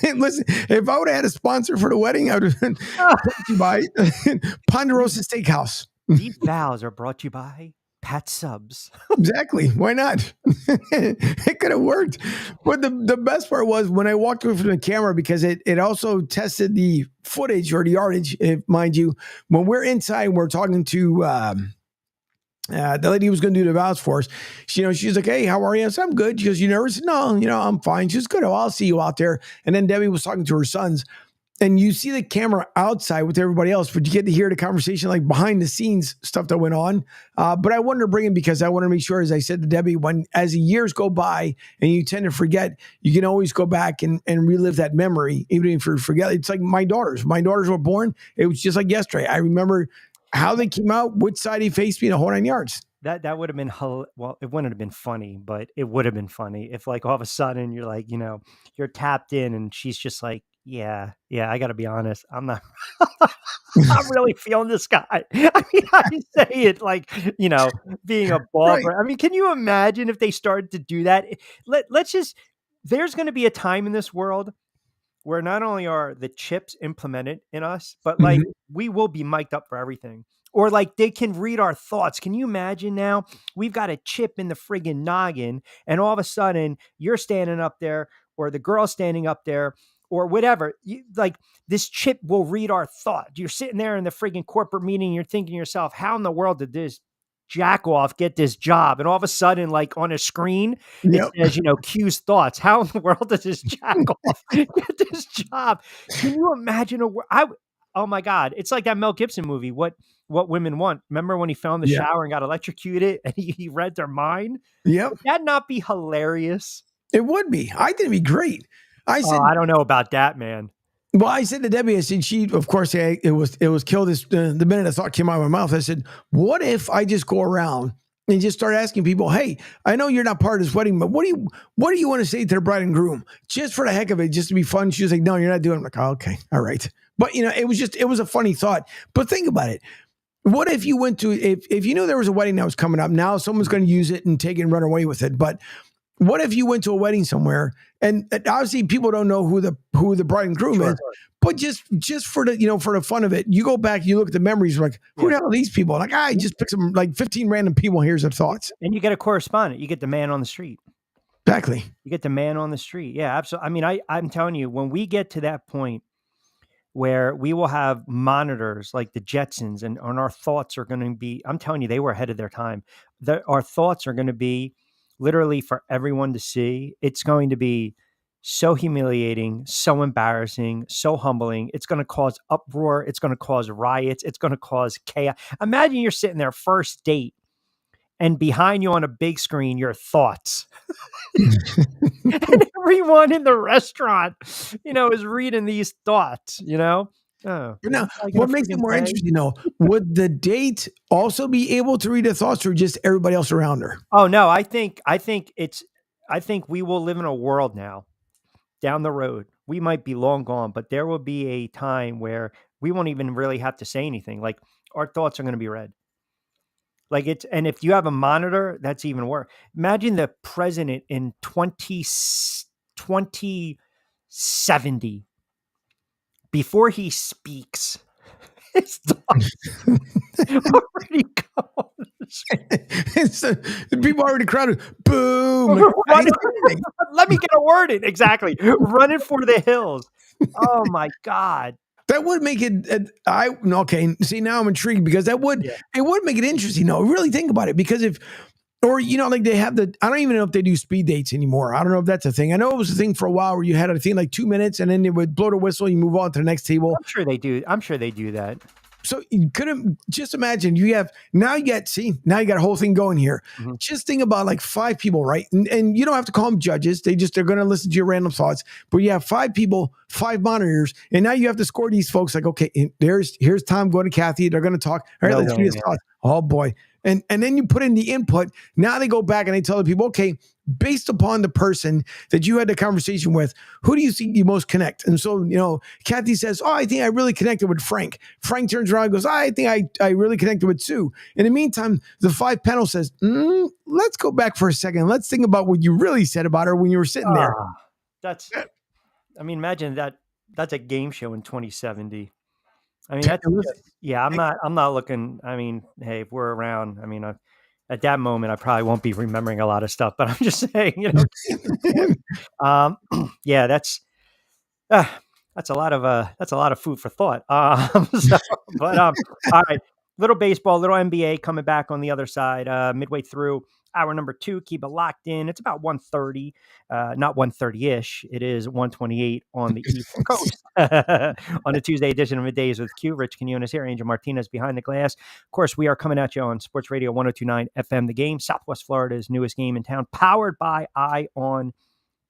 Listen, if I would have had a sponsor for the wedding, I would have been brought to you by Ponderosa Steakhouse. These vows are brought to you by Pat Subs. Exactly. Why not? It could have worked. But the best part was when I walked away from the camera because it also tested the footage or the yardage, mind you. When we're inside, we're talking to the lady who was going to do the vows for us. She's like, hey, how are you? I said, I'm good. She goes, you nervous? No, I'm fine. She's good. Oh, I'll see you out there. And then Debbie was talking to her sons. And you see the camera outside with everybody else, but you get to hear the conversation like behind the scenes stuff that went on. But I wanted to bring it because I want to make sure, as I said to Debbie, as the years go by and you tend to forget, you can always go back and relive that memory, even if you forget. It's like my daughters. My daughters were born. It was just like yesterday. I remember how they came out, which side he faced me, the whole 9 yards. That would have been, well, it wouldn't have been funny, but it would have been funny if like all of a sudden you're like, you're tapped in and she's just like, yeah, I got to be honest. I'm not, I'm really feeling this guy. I mean, I say it like, being a ball. Right. I mean, can you imagine if they started to do that? There's going to be a time in this world where not only are the chips implemented in us, but like we will be mic'd up for everything. Or like they can read our thoughts. Can you imagine now? We've got a chip in the friggin' noggin, and all of a sudden you're standing up there, or the girl's standing up there, or whatever. Like this chip will read our thought. You're sitting there in the friggin' corporate meeting, you're thinking to yourself, how in the world did this jack off get this job? And all of a sudden, like on a screen, it says, Q's thoughts. How in the world does this jack off get this job? Can you imagine oh my God. It's like that Mel Gibson movie, What Women Want. Remember when he fell in the shower and got electrocuted and he read their mind? Yep. Would that not be hilarious? It would be. I think it'd be great. I said, I don't know about that, man. Well, I said to Debbie, I said, she, of course, it was killed the minute a thought came out of my mouth. I said, what if I just go around and just start asking people, hey, I know you're not part of this wedding, but what do you want to say to the bride and groom? Just for the heck of it, just to be fun. She was like, no, you're not doing it. I'm like, oh, okay, all right. But, it was a funny thought. But think about it. What if you went to, if you knew there was a wedding that was coming up, now someone's going to use it and take it and run away with it. But what if you went to a wedding somewhere and obviously people don't know who the bride and groom is, but just for the, for the fun of it, you go back, you look at the memories, like, who the hell are these people? Like, I just pick some, like 15 random people. Here's their thoughts. And you get a correspondent. You get the man on the street. Exactly. You get the man on the street. Yeah, absolutely. I mean, I'm telling you, when we get to that point where we will have monitors like the Jetsons and our thoughts are going to be, I'm telling you, they were ahead of their time. Our thoughts are going to be literally for everyone to see. It's going to be so humiliating, so embarrassing, so humbling. It's going to cause uproar. It's going to cause riots. It's going to cause chaos. Imagine you're sitting there, first date, and behind you on a big screen, your thoughts. And everyone in the restaurant, is reading these thoughts, Oh, But now, what makes it more interesting, would the date also be able to read the thoughts, or just everybody else around her? Oh no, I think we will live in a world now down the road. We might be long gone, but there will be a time where we won't even really have to say anything. Like, our thoughts are going to be read. And if you have a monitor, that's even worse. Imagine the president in 2070, before he speaks, his thoughts already gone. People already crowded. Boom. Let me get a word in. Exactly. Running for the hills. Oh my God. That would make it. Okay. See, now I'm intrigued, because it would make it interesting. No, really think about it, because like they have I don't even know if they do speed dates anymore. I don't know if that's a thing. I know it was a thing for a while where you had, I think, like 2 minutes, and then they would blow the whistle, you move on to the next table. I'm sure they do that. So you couldn't just imagine now you got a whole thing going here. Mm-hmm. Just think about like 5 people, right? And you don't have to call them judges. They're going to listen to your random thoughts, but you have 5 people, 5 monitors. And now you have to score these folks like, okay, here's Tom going to Kathy. They're going to talk. All right, let's read his thoughts. Oh boy. And then you put in the input. Now they go back and they tell the people, okay, based upon the person that you had the conversation with, who do you think you most connect? And so, Kathy says, oh, I think I really connected with Frank. Frank turns around and goes, I think I really connected with Sue. In the meantime, the 5 panel says, let's go back for a second. Let's think about what you really said about her when you were sitting there. Imagine that. That's a game show in 2070. I'm not looking. Hey, if we're around, at that moment, I probably won't be remembering a lot of stuff, but I'm just saying, that's a lot of food for thought. All right, little baseball, little NBA coming back on the other side, midway through hour number 2. Keep it locked in. It's about 1:30, not 1:30-ish. It is 1:28 on the East Coast on a Tuesday edition of Middays with Q. Rich Quinones here, Angel Martinez behind the glass. Of course, we are coming at you on Sports Radio 102.9 FM, The Game, Southwest Florida's newest game in town, powered by ION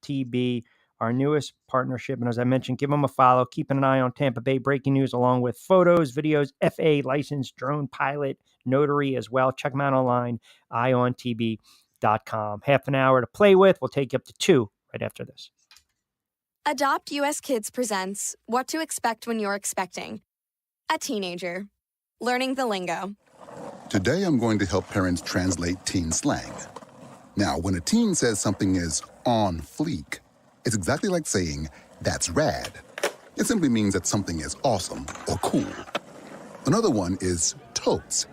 TB, our newest partnership. And as I mentioned, give them a follow. Keeping an eye on Tampa Bay breaking news, along with photos, videos, FA licensed drone pilot, notary as well. Check them out online, iontb.com. Half an hour to play with. We'll take you up to 2 right after this. Adopt US Kids presents What to Expect When You're Expecting. A teenager. Learning the lingo. Today I'm going to help parents translate teen slang. Now, when a teen says something is on fleek, it's exactly like saying, that's rad. It simply means that something is awesome or cool. Another one is totes.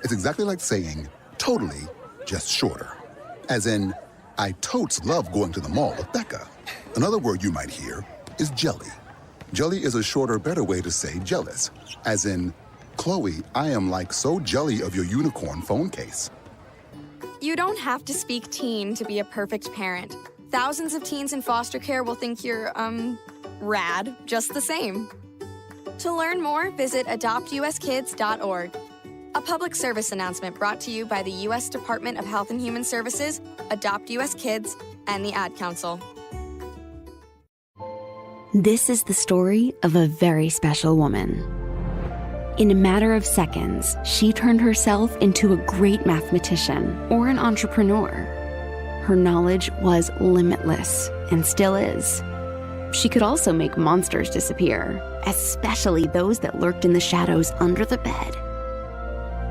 It's exactly like saying, totally, just shorter. As in, I totes love going to the mall with Becca. Another word you might hear is jelly. Jelly is a shorter, better way to say jealous. As in, Chloe, I am like so jelly of your unicorn phone case. You don't have to speak teen to be a perfect parent. Thousands of teens in foster care will think you're, rad just the same. To learn more, visit adoptuskids.org. A public service announcement brought to you by the U.S. Department of Health and Human Services, Adopt U.S. Kids, and the Ad Council. This is the story of a very special woman. In a matter of seconds, she turned herself into a great mathematician or an entrepreneur. Her knowledge was limitless and still is. She could also make monsters disappear, especially those that lurked in the shadows under the bed.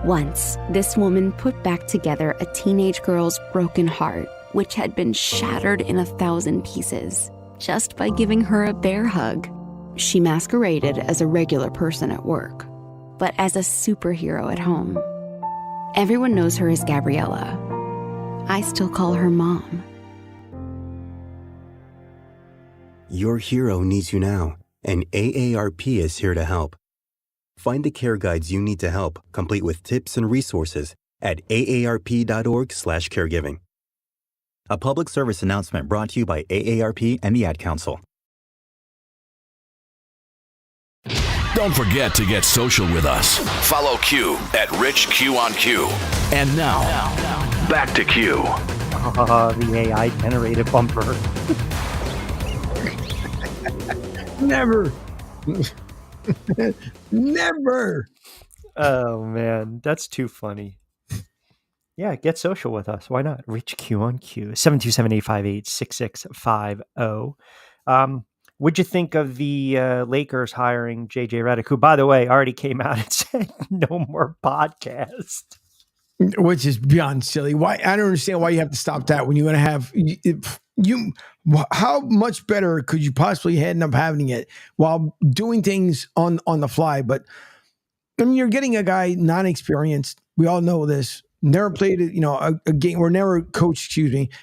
Once, this woman put back together a teenage girl's broken heart, which had been shattered in 1,000 pieces, just by giving her a bear hug. She masqueraded as a regular person at work, but as a superhero at home. Everyone knows her as Gabriella. I still call her Mom. Your hero needs you now, and AARP is here to help. Find the care guides you need to help, complete with tips and resources at aarp.org/caregiving. A public service announcement brought to you by AARP and the Ad Council. Don't forget to get social with us. Follow Q at Rich Q on Q. And now, back to Q. The AI generated bumper. Never. Never. Oh, man. That's too funny. Yeah, get social with us. Why not? Rich Q on Q. 727-858-6650. What'd you think of the Lakers hiring JJ Redick, who, by the way, already came out and said no more podcast? Which is beyond silly. Why? I don't understand why you have to stop that when you're going to have you. How much better could you possibly end up having it while doing things on the fly? But I mean, you're getting a guy non-experienced. We all know this. Never played, a game or never coached.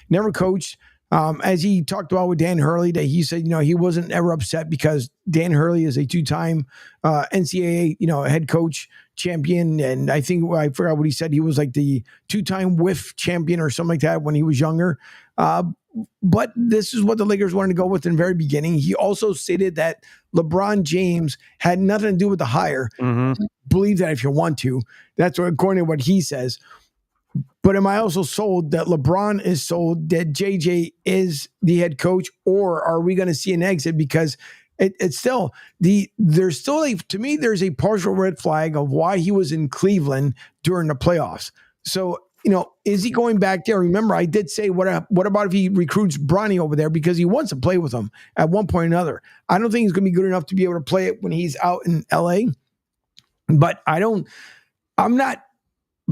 Never coached. As he talked about with Dan Hurley, that he said, he wasn't ever upset because Dan Hurley is a two-time NCAA, head coach champion. And I forgot what he said. He was like the two-time whiff champion or something like that when he was younger. But this is what the Lakers wanted to go with in the very beginning. He also stated that LeBron James had nothing to do with the hire. Mm-hmm. Believe that if you want to. That's what, according to what he says. But am I also sold that LeBron is sold that JJ is the head coach, or are we going to see an exit? Because it's still to me, there's a partial red flag of why he was in Cleveland during the playoffs. So, is he going back there? Remember, I did say, what about if he recruits Bronny over there because he wants to play with him at one point or another? I don't think he's going to be good enough to be able to play it when he's out in LA. But I'm not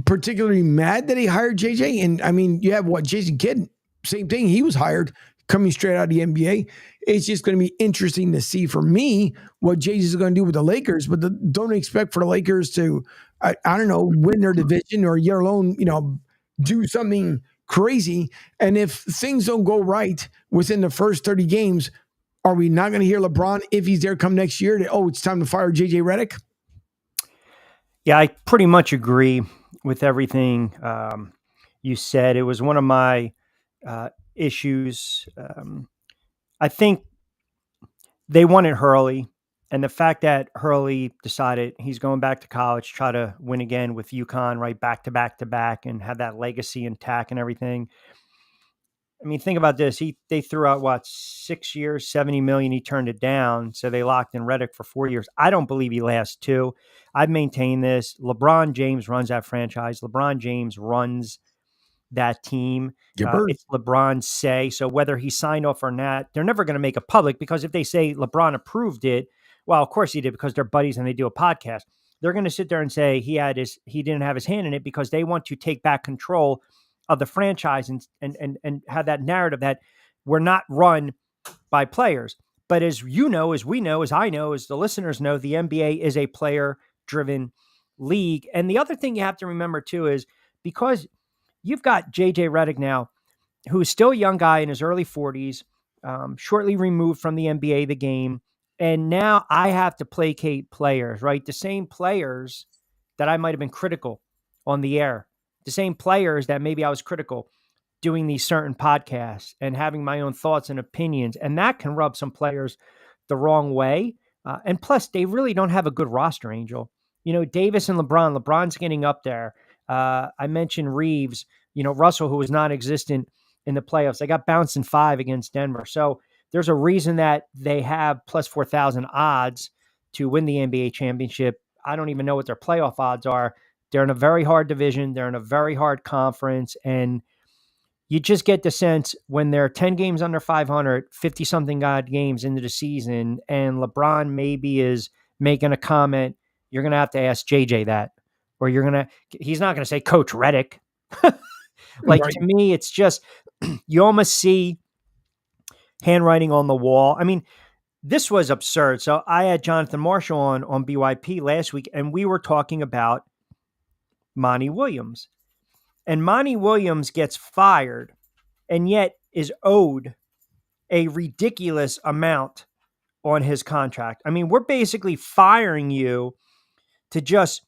particularly mad that he hired JJ. And I mean, you have Jason Kidd, same thing. He was hired coming straight out of the NBA. It's just going to be interesting to see for me what JJ is going to do with the Lakers, but don't expect for the Lakers to, I don't know, win their division or year alone, do something crazy. And if things don't go right within the first 30 games, are we not going to hear LeBron, if he's there come next year, it's time to fire JJ Redick? Yeah, I pretty much agree with everything you said. It was one of my issues. I think they wanted Hurley, and the fact that Hurley decided he's going back to college, try to win again with UConn, right, back to back to back, and have that legacy intact and everything. I mean, think about this. They threw out 6 years, $70 million. He turned it down, so they locked in Redick for 4 years. I don't believe he lasts 2. I've maintained this. LeBron James runs that franchise. LeBron James runs that team. It's LeBron's say. So whether he signed off or not, they're never going to make it public, because if they say LeBron approved it, well, of course he did, because they're buddies and they do a podcast. They're going to sit there and say he didn't have his hand in it, because they want to take back control of the franchise and have that narrative that we're not run by players. But as you know, as we know, as I know, as the listeners know, the NBA is a player-driven league. And the other thing you have to remember too is, because you've got JJ Redick now, who is still a young guy in his early 40s, shortly removed from the NBA, the game. And now I have to placate players, right? The same players that I might have been critical on the air, the same players that maybe I was critical doing these certain podcasts and having my own thoughts and opinions. And that can rub some players the wrong way. And plus, they really don't have a good roster, Angel. Davis and LeBron's getting up there. I mentioned Reeves, Russell, who was non-existent in the playoffs. They got bounced in 5 against Denver. So there's a reason that they have plus 4,000 odds to win the NBA championship. I don't even know what their playoff odds are. They're in a very hard division. They're in a very hard conference. And you just get the sense when they're 10 games under 500, 50-something odd games into the season, and LeBron maybe is making a comment, you're going to have to ask JJ that. Or he's not going to say Coach Redick. Right. To me, it's just, you almost see handwriting on the wall. I mean, this was absurd. So I had Jonathan Marshall on BYP last week, and we were talking about Monty Williams. And Monty Williams gets fired and yet is owed a ridiculous amount on his contract. I mean, we're basically firing you to just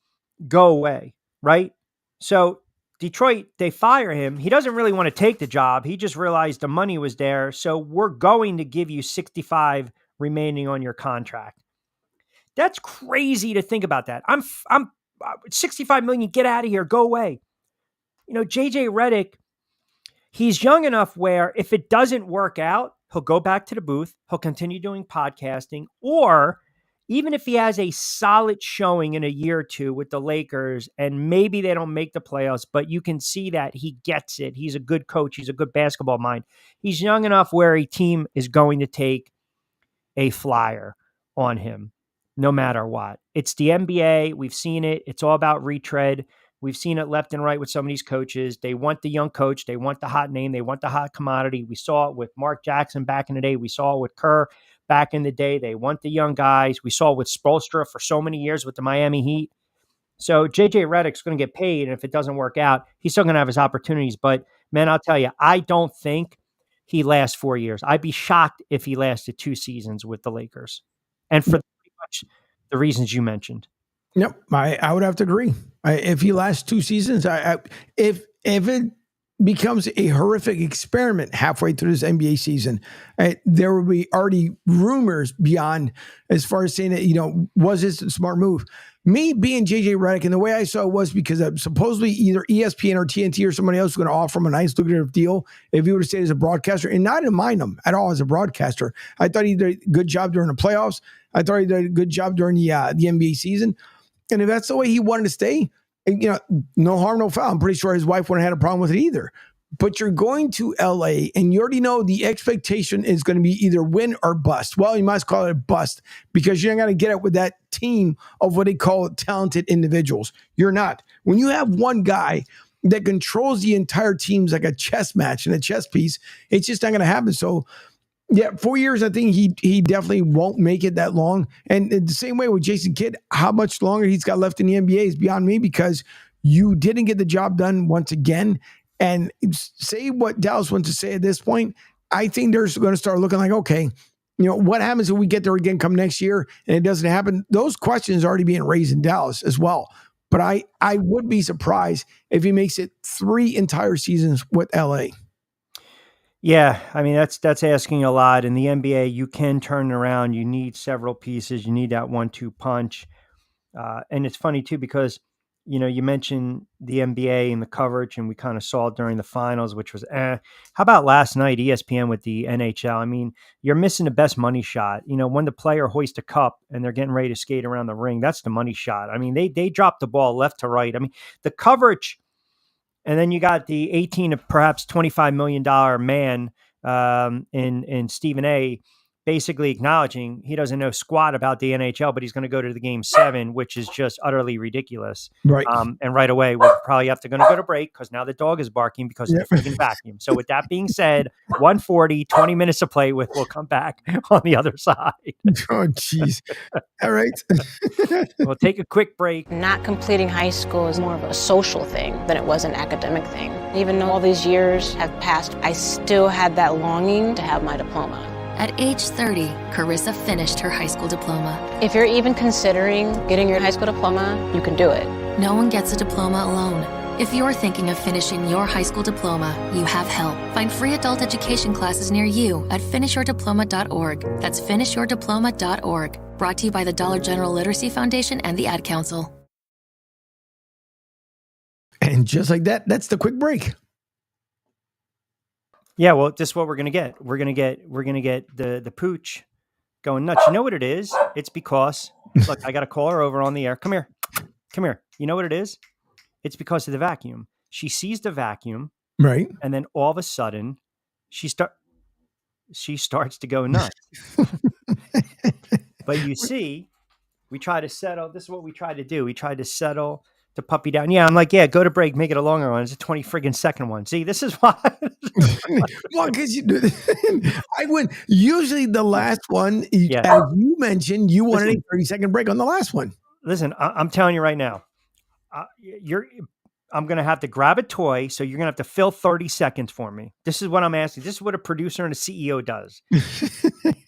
go away, right? So Detroit, they fire him. He doesn't really want to take the job. He just realized the money was there. So we're going to give you 65 remaining on your contract. That's crazy to think about that. I'm 65 million. Get out of here. Go away. JJ Redick, he's young enough where if it doesn't work out, he'll go back to the booth. He'll continue doing podcasting, or even if he has a solid showing in a year or two with the Lakers and maybe they don't make the playoffs, but you can see that he gets it. He's a good coach. He's a good basketball mind. He's young enough where a team is going to take a flyer on him no matter what. It's the NBA. We've seen it. It's all about retread. We've seen it left and right with some of these coaches. They want the young coach. They want the hot name. They want the hot commodity. We saw it with Mark Jackson back in the day. We saw it with Kerr back in the day. They want the young guys. We saw it with Spoelstra for so many years with the Miami Heat. So JJ Redick's going to get paid. And if it doesn't work out, he's still going to have his opportunities. But man, I'll tell you, I don't think he lasts 4 years. I'd be shocked if he lasted 2 seasons with the Lakers. And for pretty much the reasons you mentioned. Yep, I would have to agree. If he lasts 2 seasons, if it becomes a horrific experiment halfway through this NBA season, there will be already rumors beyond as far as saying that, was this a smart move? Me being JJ Redick, and the way I saw it was because supposedly either ESPN or TNT or somebody else was going to offer him a nice lucrative deal if he would have stayed as a broadcaster, and I didn't mind him at all as a broadcaster. I thought he did a good job during the playoffs. I thought he did a good job during the NBA season. And if that's the way he wanted to stay, no harm, no foul. I'm pretty sure his wife wouldn't have had a problem with it either. But you're going to LA and you already know the expectation is going to be either win or bust. Well, you might call it a bust because you're not going to get it with that team of what they call talented individuals. You're not. When you have one guy that controls the entire teams like a chess match and a chess piece, it's just not going to happen. So, yeah, 4 years, I think he definitely won't make it that long. And the same way with Jason Kidd, how much longer he's got left in the NBA is beyond me because you didn't get the job done once again. And say what Dallas wants to say at this point, I think they're going to start looking like, okay, what happens if we get there again come next year and it doesn't happen? Those questions are already being raised in Dallas as well. But I would be surprised if he makes it 3 entire seasons with LA. Yeah, I mean, that's asking a lot. In the NBA, you can turn around. You need several pieces. You need that 1-2 punch. And it's funny, too, because, you mentioned the NBA and the coverage, and we kind of saw it during the finals, which was, How about last night, ESPN with the NHL? I mean, you're missing the best money shot. When the player hoists a cup and they're getting ready to skate around the ring, that's the money shot. I mean, they drop the ball left to right. I mean, the coverage. And then you got the 18 to perhaps $25 million man in Stephen A. basically acknowledging he doesn't know squat about the NHL, but he's going to go to the game 7, which is just utterly ridiculous. Right. And right away, we're probably going to go to break because now the dog is barking because of the freaking vacuum. So with that being said, 140, 20 minutes to play with. We'll come back on the other side. Oh, jeez. All right. We'll take a quick break. Not completing high school is more of a social thing than it was an academic thing. Even though all these years have passed, I still had that longing to have my diploma. At age 30, Carissa finished her high school diploma. If you're even considering getting your high school diploma, you can do it. No one gets a diploma alone. If you're thinking of finishing your high school diploma, you have help. Find free adult education classes near you at finishyourdiploma.org. That's finishyourdiploma.org. Brought to you by the Dollar General Literacy Foundation and the Ad Council. And just like that, that's the quick break. Yeah, well, this is what we're gonna get. We're gonna get the pooch going nuts. You know what it is? It's because look, I got a caller over on the air. Come here. You know what it is? It's because of the vacuum. She sees the vacuum, right? And then all of a sudden, she starts to go nuts. But you see, we try to settle. This is what we try to do. We try to settle the puppy down. Yeah, I'm like, yeah, go to break, make it a longer one. It's a 20 friggin' second one. See, this is why. Well, because I went usually the last one, as you mentioned, you wanted a 30-second break on the last one. Listen, I'm telling you right now, I'm going to have to grab a toy. So you're going to have to fill 30 seconds for me. This is what I'm asking. This is what a producer and a CEO does.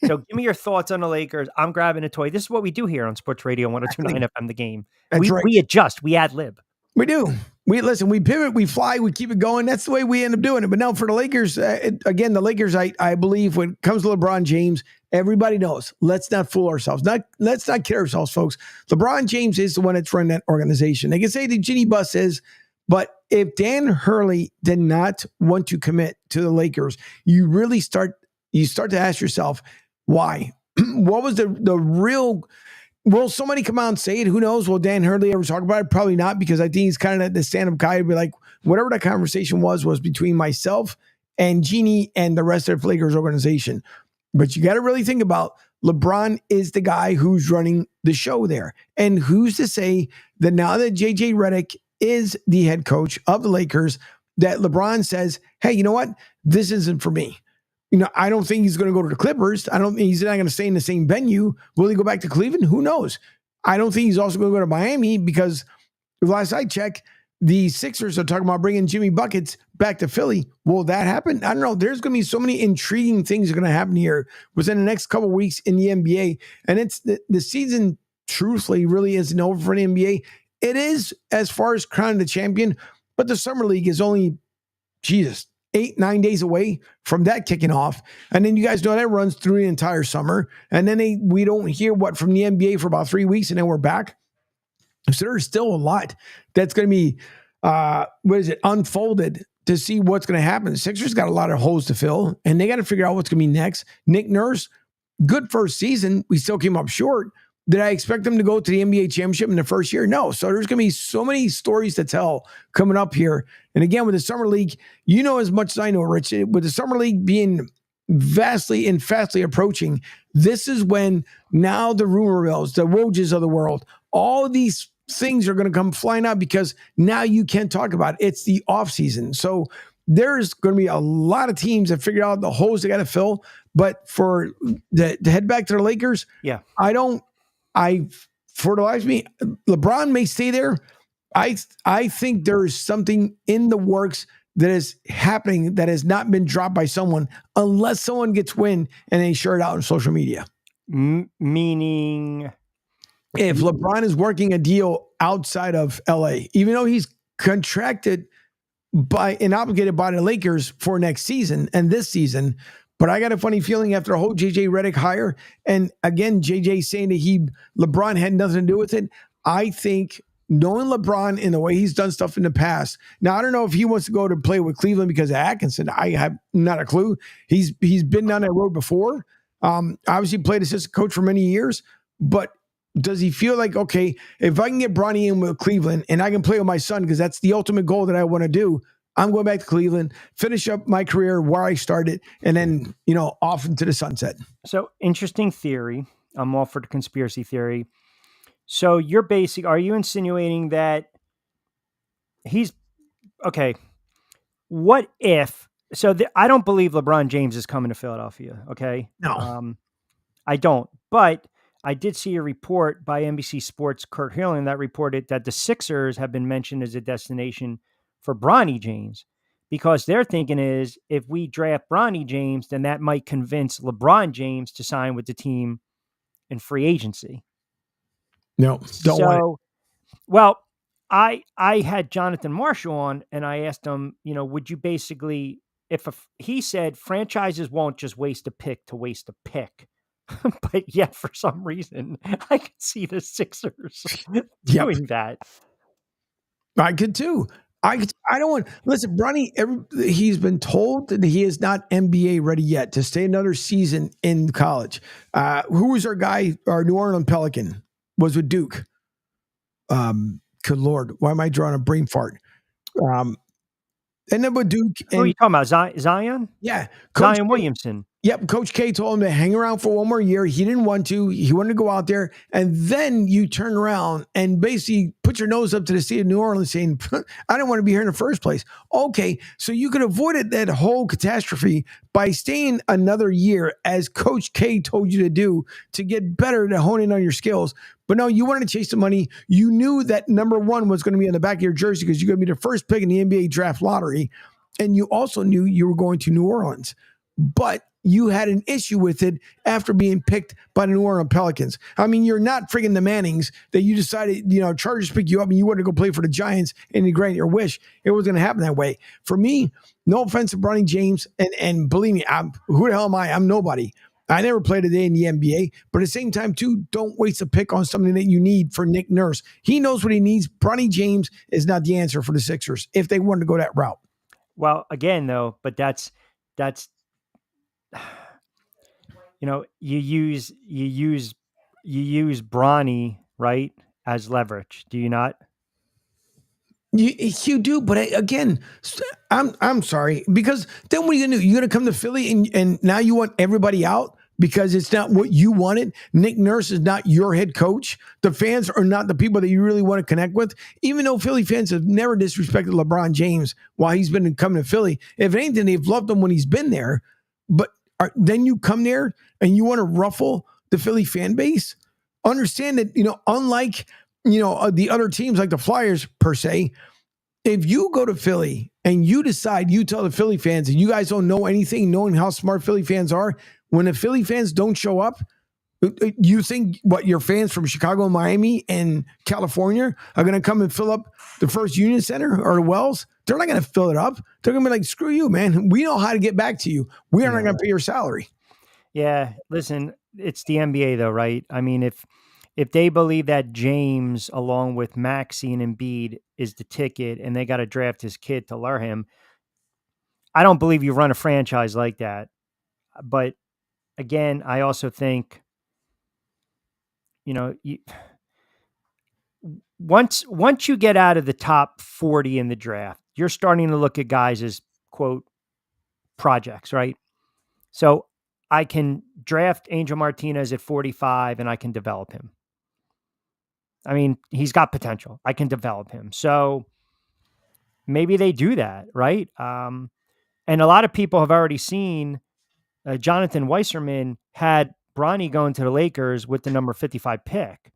So give me your thoughts on the Lakers. I'm grabbing a toy. This is what we do here on Sports Radio 102.9 FM, The Game. We adjust. We ad lib. We do. we pivot, we fly, we keep it going. That's the way we end up doing it. But now for the Lakers, again, the Lakers, I believe when it comes to LeBron James, everybody knows. Let's not fool ourselves. Let's not kid ourselves, folks. LeBron James is the one that's running that organization. They can say the Genie Bus is, but if Dan Hurley did not want to commit to the Lakers, you really start to ask yourself, why? What was the real... Will somebody come out and say it? Who knows? Will Dan Hurley ever talk about it? Probably not, because I think he's kind of the stand-up guy to be like, whatever that conversation was between myself and Genie and the rest of the Lakers organization. But you got to really think about LeBron is the guy who's running the show there. And who's to say that now that JJ Redick is the head coach of the Lakers, that LeBron says, hey, you know what? This isn't for me. I don't think he's going to go to the Clippers. I don't think he's not going to stay in the same venue. Will he go back to Cleveland? Who knows? I don't think he's also going to go to Miami, because last I checked, the Sixers are talking about bringing Jimmy Buckets back to Philly. Will that happen? I don't know. There's going to be so many intriguing things that are going to happen here within the next couple of weeks in the NBA. And it's the season, truthfully, really isn't over for the NBA. It is as far as crowning the champion, but the Summer League is only, 8-9 days away from that kicking off. And then you guys know that runs through the entire summer. And then we don't hear from the NBA for about 3 weeks, and then we're back. So there's still a lot that's going to be, unfolded to see what's going to happen. The Sixers got a lot of holes to fill, and they got to figure out what's going to be next. Nick Nurse, good first season. We still came up short. Did I expect them to go to the NBA championship in the first year? No. So there's going to be so many stories to tell coming up here. And again, with the Summer League, as much as I know, Rich, with the Summer League being vastly and fastly approaching, this is when now the rumor mills, the Wojs of the world, all of these things are going to come flying out, because now you can't talk about it. It's the off season. So there's going to be a lot of teams that figure out the holes they got to fill. But for to head back to the Lakers, for the life of me, LeBron may stay there. I think there is something in the works that is happening that has not been dropped by someone, unless someone gets wind and they share it out on social media. Meaning, if LeBron is working a deal outside of LA, even though he's contracted by and obligated by the Lakers for next season and this season. But I got a funny feeling after a whole JJ Redick hire, and again, JJ saying that LeBron had nothing to do with it. I think knowing LeBron in the way he's done stuff in the past. Now, I don't know if he wants to go to play with Cleveland because of Atkinson. I have not a clue. He's been down that road before. Obviously played assistant coach for many years, but does he feel like, okay, if I can get Bronny in with Cleveland and I can play with my son, because that's the ultimate goal that I want to do, I'm going back to Cleveland, finish up my career where I started, and then, off into the sunset. So, interesting theory. I'm all for the conspiracy theory. So are you insinuating that okay, what if, I don't believe LeBron James is coming to Philadelphia, okay? No. I don't, but I did see a report by NBC Sports' Kurt Hillen that reported that the Sixers have been mentioned as a destination for Bronny James, because their thinking is if we draft Bronny James, then that might convince LeBron James to sign with the team in free agency. No, don't want it. Well, I had Jonathan Marshall on, and I asked him, would you basically, he said franchises won't just waste a pick to waste a pick. But yet, for some reason, I could see the Sixers doing that. I could too. I don't want, listen, Bronny, he's been told that he is not NBA ready yet to stay another season in college. Who was our guy, our New Orleans Pelican, was with Duke. Good Lord, why am I drawing a brain fart? And then with Duke. Who are you talking about? Zion? Yeah. Zion Williamson. Yep. Coach K told him to hang around for one more year. He didn't want to. He wanted to go out there. And then you turn around and basically put your nose up to the city of New Orleans saying, I didn't want to be here in the first place. Okay. So you could avoid that whole catastrophe by staying another year, as Coach K told you to do, to get better, to hone in on your skills. But no, you wanted to chase the money. You knew that number one was going to be on the back of your jersey because you're going to be the first pick in the NBA draft lottery. And you also knew you were going to New Orleans. But you had an issue with it after being picked by the New Orleans Pelicans. I mean, you're not friggin' the Mannings that you decided, Chargers pick you up and you wanted to go play for the Giants and you grant your wish. It wasn't going to happen that way. For me, no offense to Bronny James, and believe me, who the hell am I? I'm nobody. I never played a day in the NBA, but at the same time, too, don't waste a pick on something that you need for Nick Nurse. He knows what he needs. Bronny James is not the answer for the Sixers if they wanted to go that route. Well, again, though, but that's you use Bronny, right, as leverage. Do you not? You do, but again, I'm sorry, because then what are you gonna do? You're gonna come to Philly and now you want everybody out because it's not what you wanted. Nick Nurse is not your head coach. The fans are not the people that you really want to connect with. Even though Philly fans have never disrespected LeBron James while he's been coming to Philly, if anything, they've loved him when he's been there. But then you come there and you want to ruffle the Philly fan base. Understand that unlike the other teams like the Flyers per se, if you go to Philly and you decide, you tell the Philly fans that you guys don't know anything, knowing how smart Philly fans are, when the Philly fans don't show up, you think what your fans from Chicago, Miami, and California are going to come and fill up the First Union Center or the Wells? They're not going to fill it up. They're going to be like, screw you, man. We know how to get back to you. We are not going to pay your salary. Yeah. Listen, it's the NBA though, right? I mean, if they believe that James, along with Maxey and Embiid, is the ticket and they got to draft his kid to lure him, I don't believe you run a franchise like that. But again, I also think, once you get out of the top 40 in the draft, you're starting to look at guys as, quote, projects, right? So I can draft Angel Martinez at 45 and I can develop him. I mean, he's got potential. I can develop him. So maybe they do that, right? And a lot of people have already seen Jonathan Weisserman had Bronny going to the Lakers with the number 55 pick.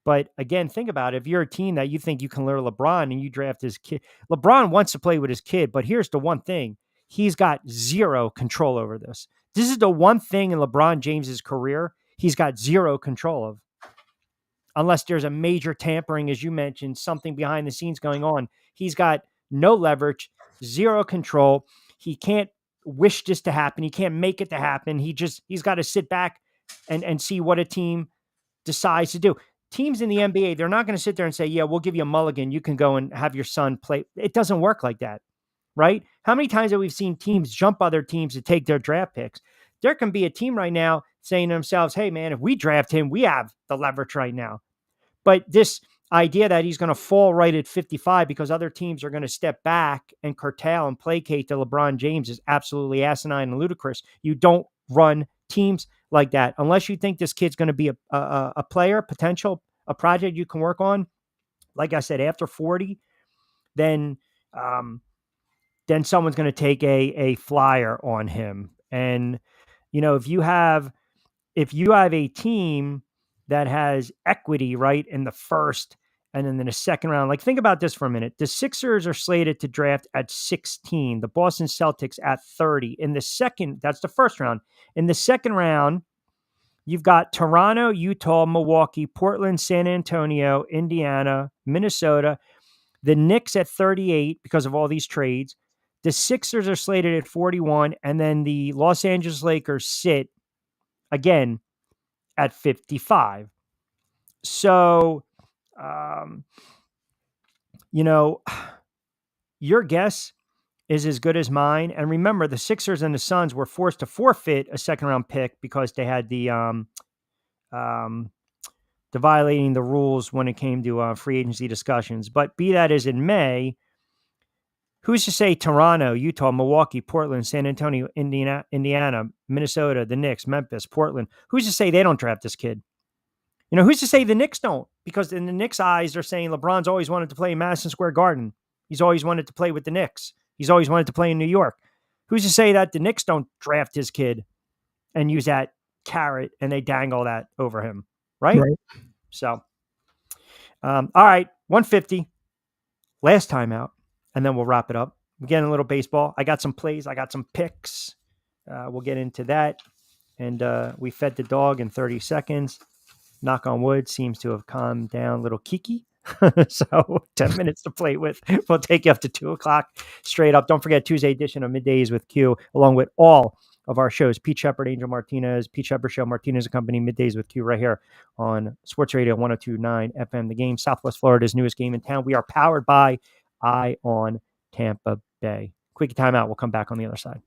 But again, think about it. If you're a team that you think you can lure LeBron and you draft his kid, LeBron wants to play with his kid. But here's the one thing. He's got zero control over this. This is the one thing in LeBron James's career he's got zero control of. Unless there's a major tampering, as you mentioned, something behind the scenes going on. He's got no leverage, zero control. He can't wish this to happen. He can't make it to happen. He's got to sit back and see what a team decides to do. Teams in the NBA, they're not going to sit there and say, yeah, we'll give you a mulligan. You can go and have your son play. It doesn't work like that, right? How many times have we seen teams jump other teams to take their draft picks? There can be a team right now saying to themselves, hey, man, if we draft him, we have the leverage right now. But this idea that he's going to fall right at 55 because other teams are going to step back and curtail and placate to LeBron James is absolutely asinine and ludicrous. You don't run teams like that unless you think this kid's going to be a player, potential, a project you can work on. Like I said, after 40, then someone's going to take a flyer on him. And if you have a team that has equity right in the first and then in the second round. Like, think about this for a minute. The Sixers are slated to draft at 16, the Boston Celtics at 30. In the second, that's the first round. In the second round, you've got Toronto, Utah, Milwaukee, Portland, San Antonio, Indiana, Minnesota, the Knicks at 38 because of all these trades. The Sixers are slated at 41, and then the Los Angeles Lakers sit again at 55. So, your guess is as good as mine. And remember, the Sixers and the Suns were forced to forfeit a second round pick because they had the violating the rules when it came to free agency discussions. But be that as it may, who's to say Toronto, Utah, Milwaukee, Portland, San Antonio, Indiana, Minnesota, the Knicks, Memphis, Portland, who's to say they don't draft this kid? Who's to say the Knicks don't? Because in the Knicks' eyes, they're saying LeBron's always wanted to play in Madison Square Garden. He's always wanted to play with the Knicks. He's always wanted to play in New York. Who's to say that the Knicks don't draft his kid and use that carrot and they dangle that over him, right? So, all right, 150, last time out, and then we'll wrap it up. We're getting a little baseball. I got some plays. I got some picks. We'll get into that. And we fed the dog in 30 seconds. Knock on wood, seems to have calmed down little Kiki. So 10 minutes to play with. We'll take you up to 2 o'clock straight up. Don't forget Tuesday edition of Middays with Q, along with all of our shows. Pete Sheppard, Angel Martinez, Pete Sheppard Show, Martinez Company, Middays with Q right here on Sports Radio 102.9 FM. The Game, Southwest Florida's newest game in town. We are powered by Eye on Tampa Bay. Quick timeout. We'll come back on the other side.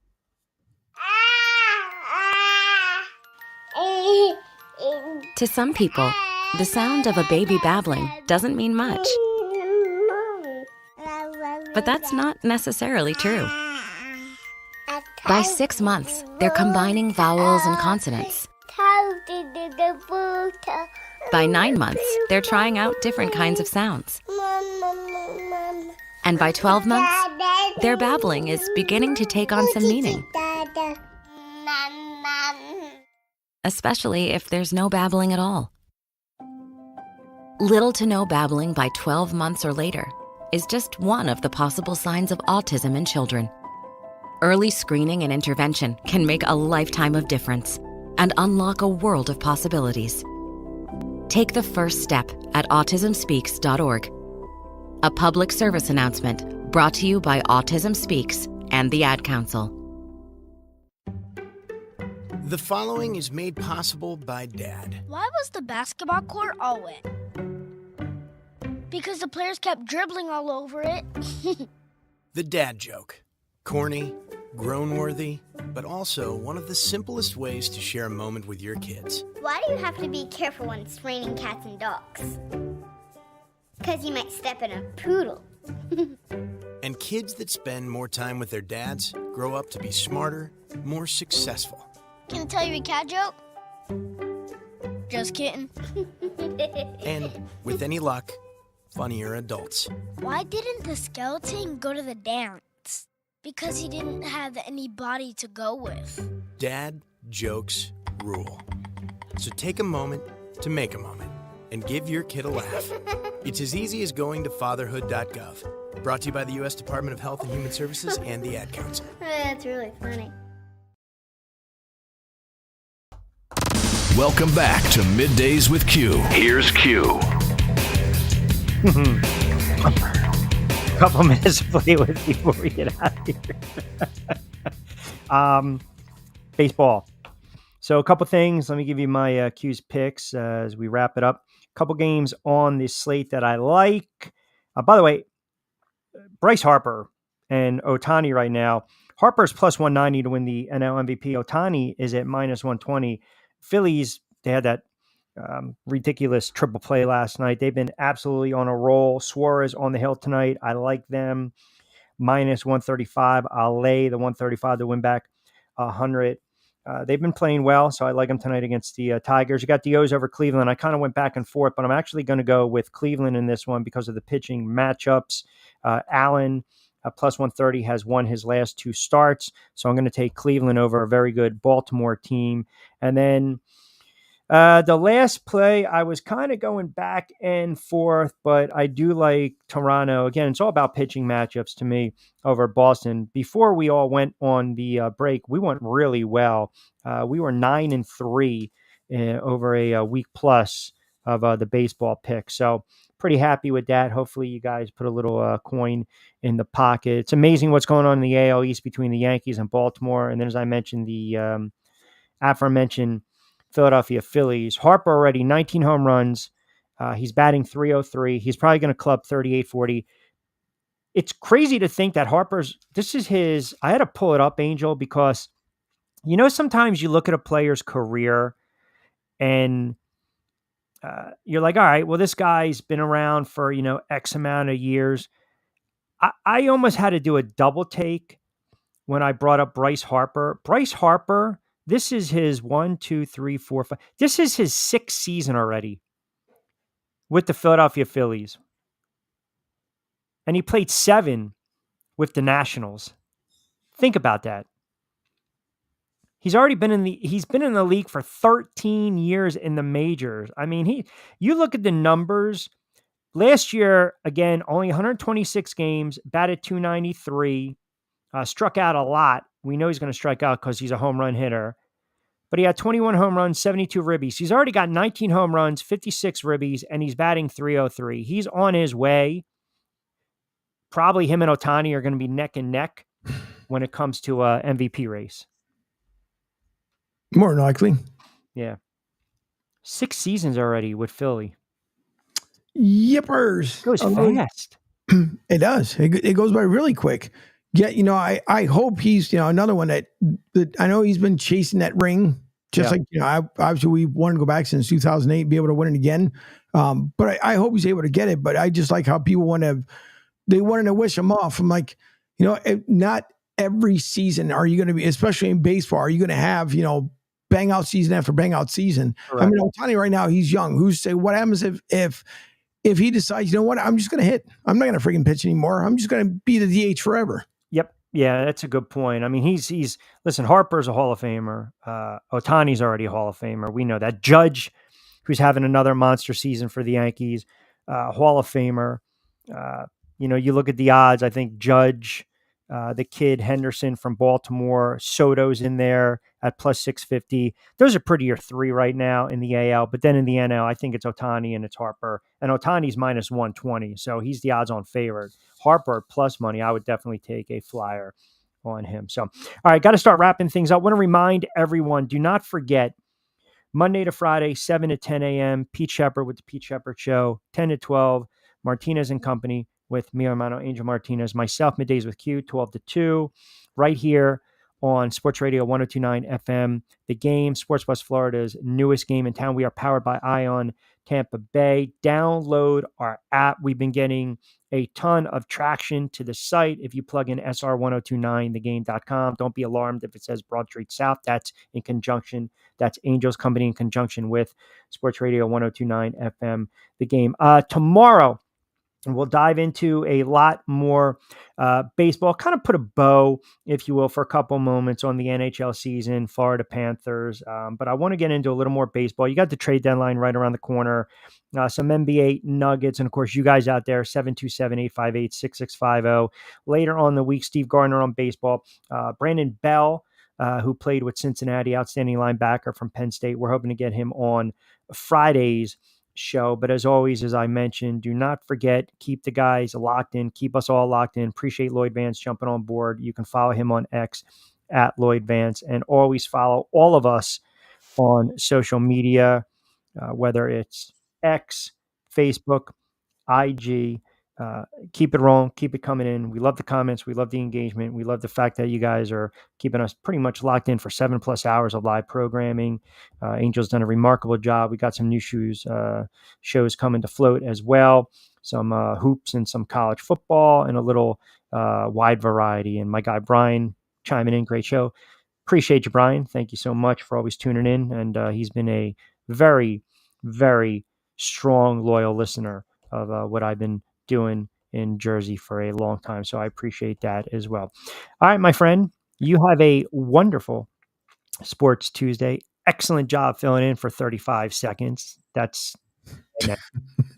To some people, the sound of a baby babbling doesn't mean much. But that's not necessarily true. By 6 months, they're combining vowels and consonants. By 9 months, they're trying out different kinds of sounds. And by 12 months, their babbling is beginning to take on some meaning. Especially if there's no babbling at all. Little to no babbling by 12 months or later is just one of the possible signs of autism in children. Early screening and intervention can make a lifetime of difference and unlock a world of possibilities. Take the first step at autismspeaks.org. A public service announcement brought to you by Autism Speaks and the Ad Council. The following is made possible by Dad. Why was the basketball court all wet? Because the players kept dribbling all over it. The dad joke. Corny, grown-worthy, but also one of the simplest ways to share a moment with your kids. Why do you have to be careful when it's raining cats and dogs? Because you might step in a poodle. And kids that spend more time with their dads grow up to be smarter, more successful. Can I tell you a cat joke? Just kidding. And, with any luck, funnier adults. Why didn't the skeleton go to the dance? Because he didn't have any body to go with. Dad jokes rule. So take a moment to make a moment and give your kid a laugh. It's as easy as going to fatherhood.gov. Brought to you by the U.S. Department of Health and Human Services and the Ad Council. That's really funny. Welcome back to Middays with Q. Here's Q. Couple minutes to play with before we get out of here. Baseball. So a couple things. Let me give you my Q's picks as we wrap it up. A couple games on this slate that I like. By the way, Bryce Harper and Ohtani right now. Harper's plus 190 to win the NL MVP. Ohtani is at minus 120. Phillies, they had that ridiculous triple play last night. They've been absolutely on a roll. Suarez on the hill tonight. I like them. Minus 135. I'll lay the 135 to win back 100. They've been playing well, so I like them tonight against the Tigers. You got the O's over Cleveland. I kind of went back and forth, but I'm actually going to go with Cleveland in this one because of the pitching matchups. Allen, plus 130, has won his last 2 starts, so I'm going to take Cleveland over a very good Baltimore team. And then the last play, I was kind of going back and forth, but I do like Toronto. Again, it's all about pitching matchups to me over Boston. Before we all went on the break, we went really well. We were 9-3 over a week plus of the baseball pick. So pretty happy with that. Hopefully you guys put a little coin in the pocket. It's amazing what's going on in the AL East between the Yankees and Baltimore. And then, as I mentioned, the aforementioned Philadelphia Phillies. Harper already 19 home runs. He's batting .303. He's probably going to club 38-40. It's crazy to think that this is his, I had to pull it up, Angel, because, sometimes you look at a player's career and you're like, all right, well, this guy's been around for, X amount of years. I almost had to do a double take when I brought up Bryce Harper. Bryce Harper, this is his 1, 2, 3, 4, 5. This is his 6th season already with the Philadelphia Phillies. And he played 7 with the Nationals. Think about that. He's been in the league for 13 years in the majors. I mean, you look at the numbers. Last year, again, only 126 games, batted .293, struck out a lot, We know he's going to strike out because he's a home run hitter. But he had 21 home runs, 72 ribbies. He's already got 19 home runs, 56 ribbies, and he's batting .303. He's on his way. Probably him and Ohtani are going to be neck and neck when it comes to a MVP race. More than likely. Yeah. 6 seasons already with Philly. Yippers. Goes fast. It does. It goes by really quick. Yeah, I hope he's, another one that I know he's been chasing that ring. Just like, obviously we wanted to go back since 2008, be able to win it again. But I hope he's able to get it. But I just like how people wanted to wish him off. I'm like, not every season are you going to be, especially in baseball, are you going to have, bang out season after bang out season. Correct. I mean, Ohtani right now, he's young. Who's say what happens if he decides, you know what, I'm just going to hit. I'm not going to freaking pitch anymore. I'm just going to be the DH forever. Yep. Yeah, that's a good point. I mean, he's listen, Harper's a Hall of Famer. Ohtani's already a Hall of Famer. We know that. Judge, who's having another monster season for the Yankees, Hall of Famer. You look at the odds. I think Judge, the kid Henderson from Baltimore, Soto's in there at plus 650. Those are prettier 3 right now in the AL. But then in the NL, I think it's Ohtani and it's Harper. And Ohtani's minus 120. So he's the odds on favorite. Harper plus money, I would definitely take a flyer on him. So, all right, got to start wrapping things up. Want to remind everyone, do not forget, Monday to Friday, 7 to 10 a.m., Pete Sheppard with the Pete Sheppard Show, 10 to 12, Martinez and Company with mi hermano Angel Martinez, myself, Middays with Q, 12 to 2, right here on Sports Radio 102.9 FM. The Game, Sports West Florida's newest game in town. We are powered by Ion Tampa Bay. Download our app. We've been getting a ton of traction to the site. If you plug in SR1029thegame.com, don't be alarmed if it says Broad Street South. That's in conjunction. That's Angel's Company in conjunction with Sports Radio 102.9 FM. The Game. Tomorrow, and we'll dive into a lot more baseball, kind of put a bow, if you will, for a couple moments on the NHL season, Florida Panthers. But I want to get into a little more baseball. You got the trade deadline right around the corner, some NBA nuggets, and of course, you guys out there, 727-858-6650. Later on the week, Steve Gardner on baseball. Brandon Bell, who played with Cincinnati, outstanding linebacker from Penn State. We're hoping to get him on Friday's show. But as always, as I mentioned, do not forget, keep the guys locked in, keep us all locked in. Appreciate Lloyd Vance jumping on board. You can follow him on X at Lloyd Vance, and always follow all of us on social media, whether it's X, Facebook, IG. Keep it rolling, keep it coming in. We love the comments, we love the engagement, we love the fact that you guys are keeping us pretty much locked in for 7+ hours of live programming. Angel's done a remarkable job. We got some new shows coming to float as well, some hoops and some college football, and a little wide variety. And my guy Brian chiming in, great show. Appreciate you, Brian. Thank you so much for always tuning in. And he's been a very, very strong, loyal listener of what I've been doing in Jersey for a long time. So I appreciate that as well. All right, my friend, you have a wonderful Sports Tuesday. Excellent job filling in for 35 seconds. I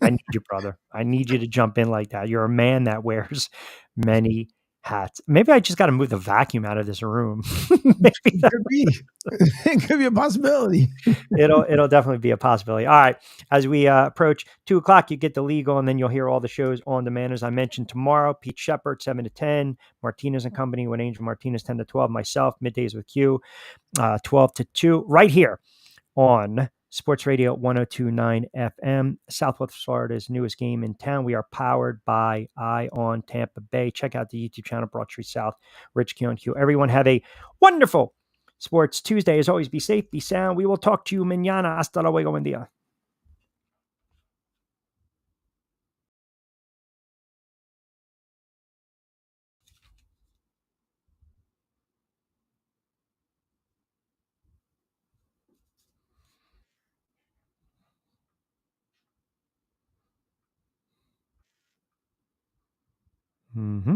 need you, brother. I need you to jump in like that. You're a man that wears many hats. Maybe I just got to move the vacuum out of this room. It could be a possibility. It'll definitely be a possibility. All right. As we approach 2:00, you get the legal, and then you'll hear all the shows on demand. As I mentioned, tomorrow, Pete Sheppard, 7 to 10, Martinez and Company with Angel Martinez, 10 to 12, myself, Middays with Q, 12 to 2, right here on Sports Radio 102.9 FM, Southwest Florida's newest game in town. We are powered by Ion Tampa Bay. Check out the YouTube channel, Broad Street South, Rich Q and Q. Everyone have a wonderful Sports Tuesday. As always, be safe, be sound. We will talk to you mañana. Hasta luego, buen día. Mm-hmm.